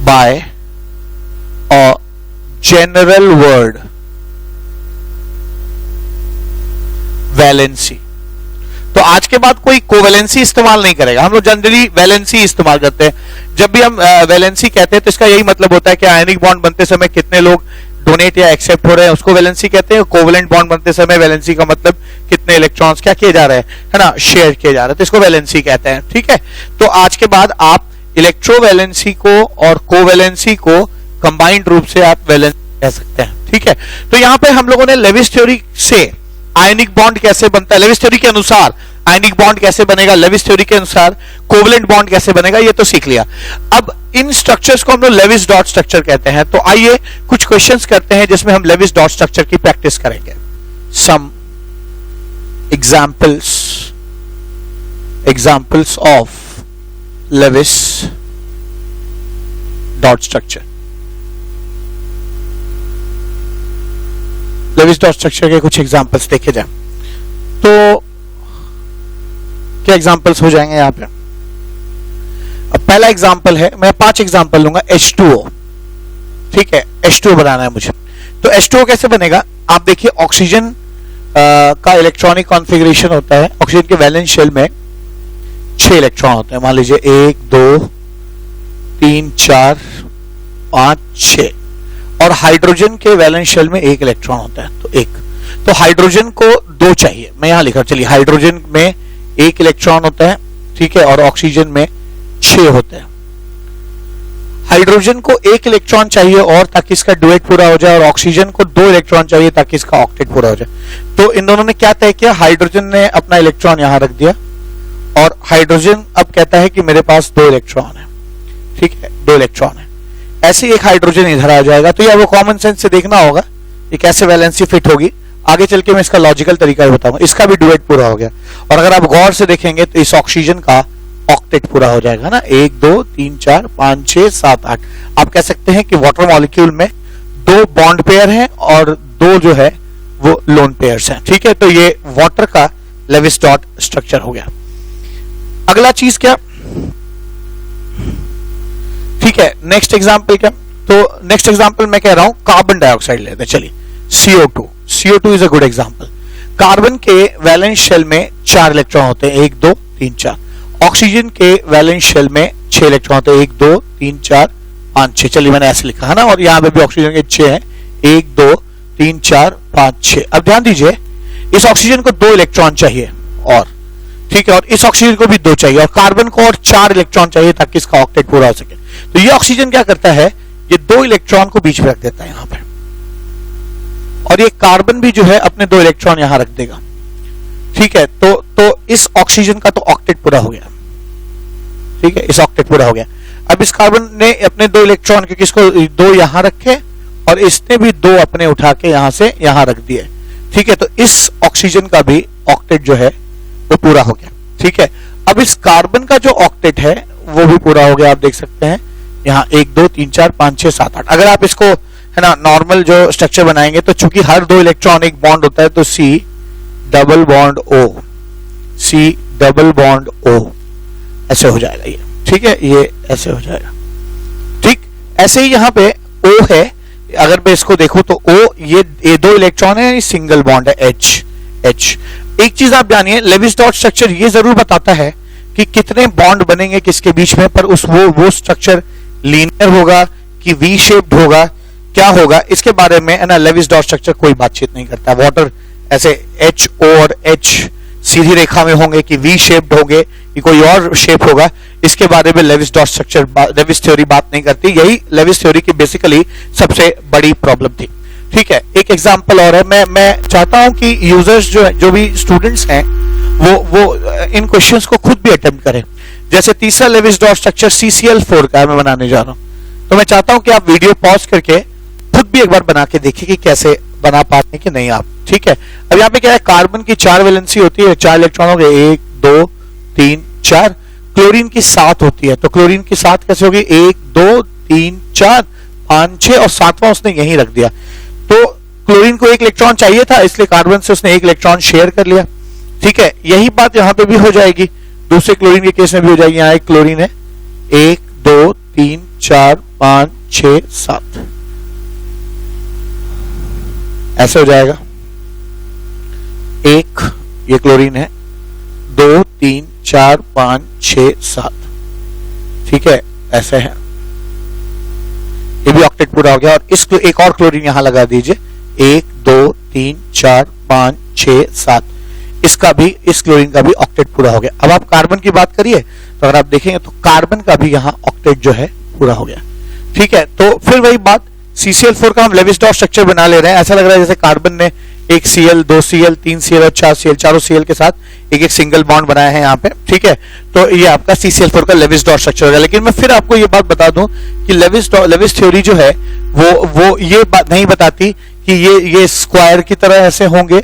by a general word, valency. तो आज के बाद कोई कोवेलेंसी इस्तेमाल नहीं करेगा, हम लोग जनरली वैलेंसी इस्तेमाल करते हैं। जब भी हम वैलेंसी कहते हैं तो इसका यही मतलब होता है कि आयनिक बॉन्ड बनते समय कितने लोग डोनेट या एक्सेप्ट हो रहे हैं उसको वैलेंसी कहते हैं। कोवेलेंट बॉन्ड बनते समय वैलेंसी का मतलब कितने इलेक्ट्रॉन्स क्या किए जा रहे हैं, है ना, शेयर किए जा रहे हैं, तो इसको वैलेंसी कहते हैं, ठीक है। तो आज के बाद आप इलेक्ट्रोवैलेंसी को और कोवेलेंसी को कंबाइंड रूप से आप वैलेंसी कह सकते हैं, ठीक है। तो यहां पे हम लोगों ने लेविस थ्योरी से आयनिक बॉन्ड कैसे बनता है, लेविस थ्योरी के अनुसार आयनिक बॉन्ड कैसे बनेगा, लेविस थ्योरी के अनुसार कोवेलेंट बॉन्ड कैसे बनेगा, ये तो सीख लिया। अब इन स्ट्रक्चर्स को हम लोग लेविस डॉट स्ट्रक्चर कहते हैं। तो आइए कुछ क्वेश्चंस करते हैं जिसमें हम लेविस डॉट स्ट्रक्चर की प्रैक्टिस करेंगे। Some examples of Lewis dot structure. Lewis dot structure के कुछ एग्जांपल्स देखे जाए तो क्या एग्जांपल्स हो जाएंगे यहां पे। अब पहला एग्जांपल है, मैं 5 एग्जांपल लूंगा। H2O, ठीक है, H2O बनाना है मुझे। तो H2O कैसे बनेगा, आप देखिए ऑक्सीजन का इलेक्ट्रॉनिक कॉन्फ़िगरेशन होता है। ऑक्सीजन के वैलेंस शेल में 6 इलेक्ट्रॉन होते हैं, मान लीजिए 1 2 3 4 5 6, और हाइड्रोजन के वैलेंस शेल में 1 इलेक्ट्रॉन होता है, तो 1। तो हाइड्रोजन को 2 चाहिए, मैं यहां लिखा, चलिए हाइड्रोजन में 1 इलेक्ट्रॉन होता है, ठीक है, और ऑक्सीजन में 6 होते हैं। हाइड्रोजन को 1 इलेक्ट्रॉन चाहिए और ताकि इसका डुएट पूरा हो जाए, और ऑक्सीजन को 2 इलेक्ट्रॉन चाहिए ताकि इसका ऑक्टेट पूरा हो जाए। तो इन दोनों ने क्या तय किया, हाइड्रोजन ने अपना इलेक्ट्रॉन यहां रख दिया और हाइड्रोजन अब कहता है कि मेरे पास 2 इलेक्ट्रॉन है, ठीक है, 2 इलेक्ट्रॉन है। ऐसे ही एक हाइड्रोजन इधर आ जाएगा। तो ये आपको कॉमन सेंस से देखना होगा ये कैसे वैलेंसी फिट होगी। आगे चल के मैं इसका लॉजिकल तरीका भी बताऊंगा। इसका भी डुएट पूरा हो गया, और अगर आप गौर से देखेंगे तो इस ऑक्सीजन का ऑक्टेट पूरा हो जाएगा ना, 1 2 3 4 5 6 7 8। आप कह सकते हैं कि वाटर मॉलिक्यूल में 2 बॉन्ड पेयर हैं और 2 जो है वो लोन पेयर्स हैं, ठीक है। तो ये वाटर का लेविस डॉट स्ट्रक्चर हो गया। अगला चीज क्या, ठीक है, नेक्स्ट एग्जांपल क्या, तो नेक्स्ट एग्जांपल मैं कह रहा हूं कार्बन डाइऑक्साइड लेते हैं। चलिए CO2, CO2 is a good example. Carbon के वैलेंस शेल में 4 इलेक्ट्रॉन होते हैं, 1 2 3 4। ऑक्सीजन के वैलेंस शेल में 6 इलेक्ट्रॉन होते हैं, 1 2 3 4 5 6। चलिए मैंने ऐसे लिखा है ना, और यहां पे भी ऑक्सीजन के 6 हैं, 1 2 3 4 5 6। अब ध्यान दीजिए, इस ऑक्सीजन को 2 इलेक्ट्रॉन चाहिए, और ठीक है, और इस ऑक्सीजन को भी 2 चाहिए, और कार्बन को और 4 इलेक्ट्रॉन चाहिए ताकि इसका ऑक्टेट पूरा हो सके। तो ये ऑक्सीजन क्या करता है, ये 2 इलेक्ट्रॉन को बीच में रख देता है यहां पर, और ये कार्बन भी जो है अपने 2 इलेक्ट्रॉन यहां रख देगा, ठीक है। तो इस ऑक्सीजन का तो ऑक्टेट पूरा हो गया, ठीक है, इस ऑक्टेट पूरा हो गया। अब इस कार्बन ने अपने 2 इलेक्ट्रॉन के किसको 2 यहां रखे, और इसने भी 2 अपने उठा के यहां से यहां रख दिए, ठीक है। तो इस ऑक्सीजन का भी ऑक्टेट जो है वो पूरा हो गया, ठीक है। अब इस कार्बन का जो ऑक्टेट है वो भी पूरा हो गया। आप देख सकते हैं यहाँ 1 2 3 4 5 6 7 8। अगर आप इसको है ना नॉर्मल जो स्ट्रक्चर बनाएंगे तो चूंकि हर 2 इलेक्ट्रॉन एक बॉन्ड होता है, तो C double bond O, C double bond O ऐसे हो जाएगा ये, ठीक है, ये ऐसे हो जाएगा, ठीक। ऐसे ही यहाँ पे O है, अगर मैं इसको देखूं तो O ये 2 इलेक्ट्रॉन है, सिंगल बॉन्ड है H। एक चीज आप जानिए, लेविस डॉट स्ट्रक्चर ये जरूर बताता है कि कितने बॉन्ड बनेंगे किसके बीच में, पर उस वो स्ट्रक्चर लीनियर होगा कि वी शेप्ड होगा, क्या होगा इसके बारे में है ना लेविस डॉट स्ट्रक्चर कोई बातचीत नहीं करता। वाटर ऐसे HO और H सीधी रेखा में होंगे कि वी शेप्ड होंगे कि कोई और शेप होगा, इसके बारे में Lewis dot structure Lewis theory बात नहीं करती। यही लेविस थ्योरी की बेसिकली सबसे बड़ी प्रॉब्लम थी, ठीक है। एक एग्जांपल और है, मैं चाहता हूं कि यूजर्स जो भी स्टूडेंट्स हैं वो इन क्वेश्चंस को खुद भी अटेम्प्ट करें। जैसे तीसरा लेविस डॉट स्ट्रक्चर CCl4 का मैं बनाने जा रहा हूं, तो मैं चाहता हूं कि आप वीडियो पॉज करके खुद भी एक बार बना के देखिए कि कैसे बना पाते हैं कि नहीं आप, ठीक है। अब यहाँ पे क्या है, कार्बन की 4 वैलेंसी होती है, 4 इलेक्ट्रॉन हो गए, 1 2 3 4। क्लोरीन की 7 होती है, तो क्लोरीन की 7 कैसे होगी, 1 2 3 4 5 6, और 7वां उसने यहीं रख दिया। तो क्लोरीन को 1 इलेक्ट्रॉन चाहिए था, इसलिए कार्बन से उसने 1 इलेक्ट्रॉन शेयर कर लिया, ठीक है। यही बात यहां पे भी हो जाएगी, दूसरे क्लोरीन के केस में भी हो जाएगी। यहां एक क्लोरीन है, 1 2 3 4 5 6 7 ऐसे हो जाएगा। 1 ये क्लोरीन है, 2 3 4 5 6 7, ठीक है, ऐसे है। ये भी ऑक्टेट पूरा हो गया, और इसको एक और क्लोरीन यहां लगा दीजिए, 1 2 3 4 5 6 7। इसका भी, इस क्लोरीन का भी ऑक्टेट पूरा हो गया। अब आप कार्बन की बात करिए तो अगर आप देखेंगे तो कार्बन का भी यहाँ ऑक्टेट जो है पूरा हो गया, ठीक है। तो फिर वही बात, CCl4 का हम लेविस डॉट स्ट्रक्चर बना ले रहे हैं। ऐसा लग रहा है जैसे कार्बन ने 1 Cl 2 Cl 3 Cl और 4 Cl, चारों Cl के साथ एक सिंगल बॉन्ड बनाया है यहाँ पे, ठीक है। तो ये आपका CCl4 का लेविस डॉट स्ट्रक्चर होगा। लेकिन मैं फिर आपको ये बात बता दूं कि लेविस थ्योरी जो है वो ये बात नहीं बताती कि ये स्क्वायर की तरह ऐसे होंगे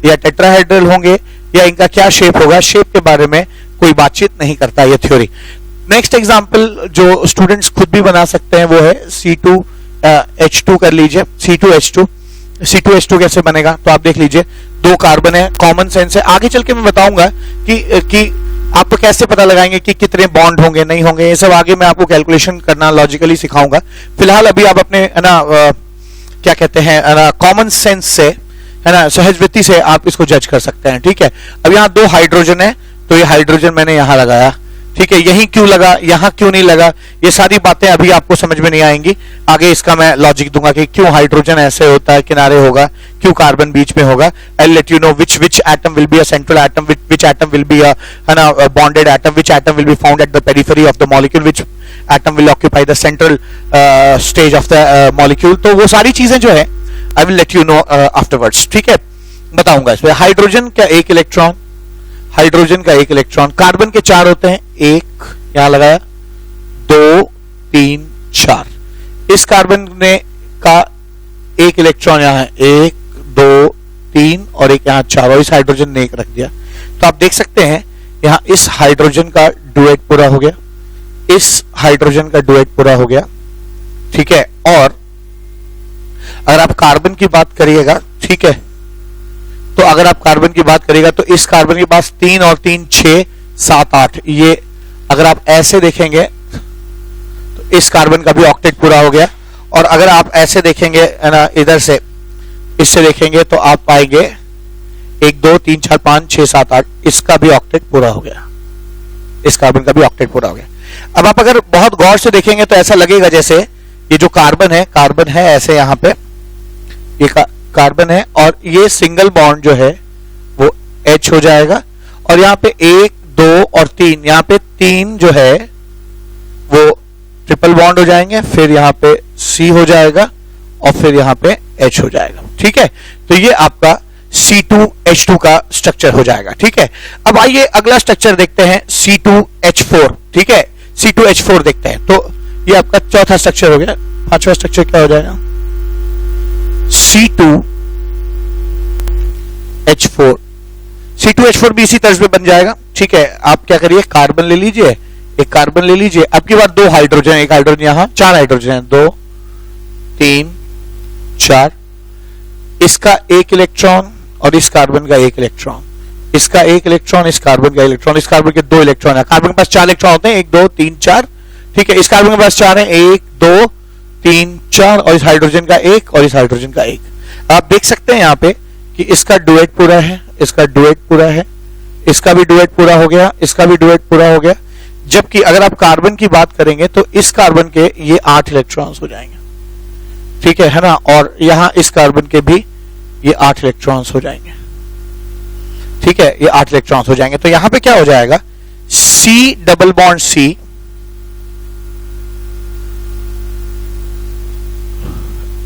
या टेट्राहेड्रल होंगे या इनका क्या शेप होगा, शेप के बारे में कोई बातचीत नहीं करता ये थ्योरी। नेक्स्ट एग्जांपल जो स्टूडेंट्स खुद भी बना सकते हैं वो है C2H2 कर लीजिए, C2H2 कैसे बनेगा, तो आप देख लीजिए 2 कार्बन है, कॉमन सेंस है। आगे चल के मैं बताऊंगा कि आपको कैसे पता लगाएंगे कि कितने बॉन्ड होंगे नहीं होंगे, ये सब आगे मैं आपको कैलकुलेशन करना लॉजिकली सिखाऊंगा। फिलहाल अभी आप अपने है ना क्या कहते हैं कॉमन सेंस से है ना सहजवृत्ति से आप इसको जज कर सकते हैं, ठीक है। अब यहाँ 2 हाइड्रोजन है, तो ये हाइड्रोजन मैंने यहाँ लगाया, ठीक है, यहीं क्यों लगा, यहां क्यों नहीं लगा, ये सारी बातें अभी आपको समझ में नहीं आएंगी। आगे इसका मैं लॉजिक दूंगा कि क्यों हाइड्रोजन ऐसे होता है, किनारे होगा, क्यों कार्बन बीच में होगा। I let you know which atom will be a central atom, which atom will be a bonded atom, which atom will be found at the periphery of the molecule, which atom will occupy the central stage of the molecule। तो वो सारी चीजें जो है I will let you know afterwards. ठीक है, बताऊंगा इसमें। हाइड्रोजन का एक इलेक्ट्रॉन, हाइड्रोजन का एक इलेक्ट्रॉन, कार्बन के 4 होते हैं, एक यहां लगाया, 2 3 4। इस कार्बन ने का एक इलेक्ट्रॉन यहां है, 1 2 3 और एक यहां 4, और इस हाइड्रोजन ने एक रख दिया। तो आप देख सकते हैं यहां इस हाइड्रोजन का डुएट पूरा हो गया, इस हाइड्रोजन का डुएट पूरा हो गया। ठीक है, और अगर आप कार्बन की बात करिएगा, ठीक है, तो अगर आप कार्बन की बात करिएगा तो इस कार्बन के पास 3 और 3 6 7 8, ये अगर आप ऐसे देखेंगे तो इस कार्बन का भी ऑक्टेट पूरा हो गया। और अगर आप ऐसे देखेंगे ना, इधर से इससे देखेंगे तो आप पाएंगे 1 2 3 4 5 6 7 8, इसका भी ऑक्टेट पूरा हो गया, इस कार्बन का भी ऑक्टेट पूरा हो गया। अब आप अगर बहुत गौर से देखेंगे तो ऐसा लगेगा जैसे ये जो कार्बन है ऐसे यहां पे ये कार्बन है, और ये सिंगल बॉन्ड जो है वो H हो जाएगा, और यहाँ पे 1 2 और 3, यहाँ पे 3 जो है वो ट्रिपल बॉन्ड हो जाएंगे, फिर यहाँ पे C हो जाएगा और फिर यहाँ पे H हो जाएगा। ठीक है, तो ये आपका C2H2 का स्ट्रक्चर हो जाएगा। ठीक है, अब आइए अगला स्ट्रक्चर देखते हैं, C2H4। ठीक है, C2H4 देखते हैं। तो ये आपका चौथा स्ट्रक्चर हो गया। पांचवा स्ट्रक्चर क्या हो जाएगा, C2H4। C2H4 भी इसी तर्ज पे बन जाएगा। ठीक है, आप क्या करिए, कार्बन ले लीजिए, एक कार्बन ले लीजिए, अब की बार 2 हाइड्रोजन, एक हाइड्रोजन यहां, 4 हाइड्रोजन है, 2 3 4, इसका एक इलेक्ट्रॉन और इस कार्बन का एक इलेक्ट्रॉन, इसका एक इलेक्ट्रॉन, इस कार्बन का इलेक्ट्रॉन, इस कार्बन के 2 इलेक्ट्रॉन है। कार्बन के पास 4 इलेक्ट्रॉन होते हैं, 1 2 3 4। ठीक है, इस कार्बन के पास 4 है, 1 2 3 4, और इस हाइड्रोजन का 1 और इस हाइड्रोजन का 1। आप देख सकते हैं यहाँ पे कि इसका डुएट पूरा है, इसका डुएट पूरा है, इसका भी डुएट पूरा हो गया, इसका भी डुएट पूरा हो गया। जबकि अगर आप कार्बन की बात करेंगे तो इस कार्बन के ये 8 इलेक्ट्रॉन्स हो जाएंगे। ठीक है ना, और यहां इस कार्बन के भी ये 8 इलेक्ट्रॉन्स हो जाएंगे। ठीक है, ये 8 इलेक्ट्रॉन्स हो जाएंगे। तो यहां पे क्या हो जाएगा, C double bond C,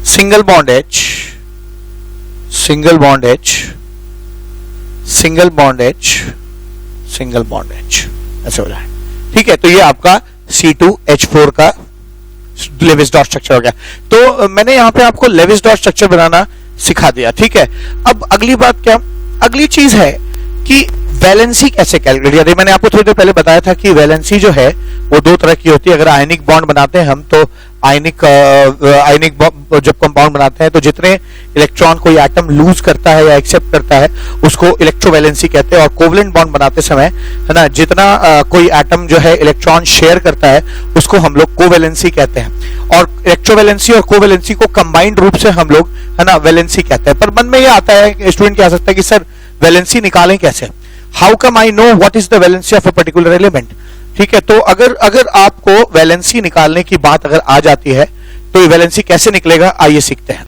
single bond H, single bond H, single bond H, single bond H, ऐसे हो जाए। ठीक है, तो ये आपका C2H4 का लेविस-डॉट स्ट्रक्चर हो गया। तो मैंने यहां पे आपको लेविस-डॉट स्ट्रक्चर बनाना सिखा दिया। ठीक है, अब अगली बात क्या, अगली चीज है कि वैलेंसी कैसे कैलकुलेट किया। मैंने आपको थोड़ी देर पहले बताया था कि वैलेंसी जो है वो 2 तरह की होती है। अगर आयनिक बॉन्ड बनाते हैं हम तो आयनिक जब कंपाउंड बनाते हैं तो जितने इलेक्ट्रॉन कोई एटम लूज करता है या एक्सेप्ट करता है उसको इलेक्ट्रोवैलेंसी कहते हैं। और कोवलेंट बॉन्ड बनाते समय है ना, जितना कोई एटम जो है इलेक्ट्रॉन शेयर करता है उसको हम लोग कोवैलेंसी कहते हैं। और इलेक्ट्रोवैलेंसी और कोवैलेंसी को कंबाइंड रूप से हम लोग है ना वैलेंसी कहते हैं। पर मन में ये आता है, स्टूडेंट क्या आ सकता है कि सर वैलेंसी निकालें कैसे, how come I know what is the valency of a particular element. ठीक है, तो अगर आपको वैलेंसी निकालने की बात अगर आ जाती है तो ये वैलेंसी कैसे निकलेगा, आइए सीखते हैं।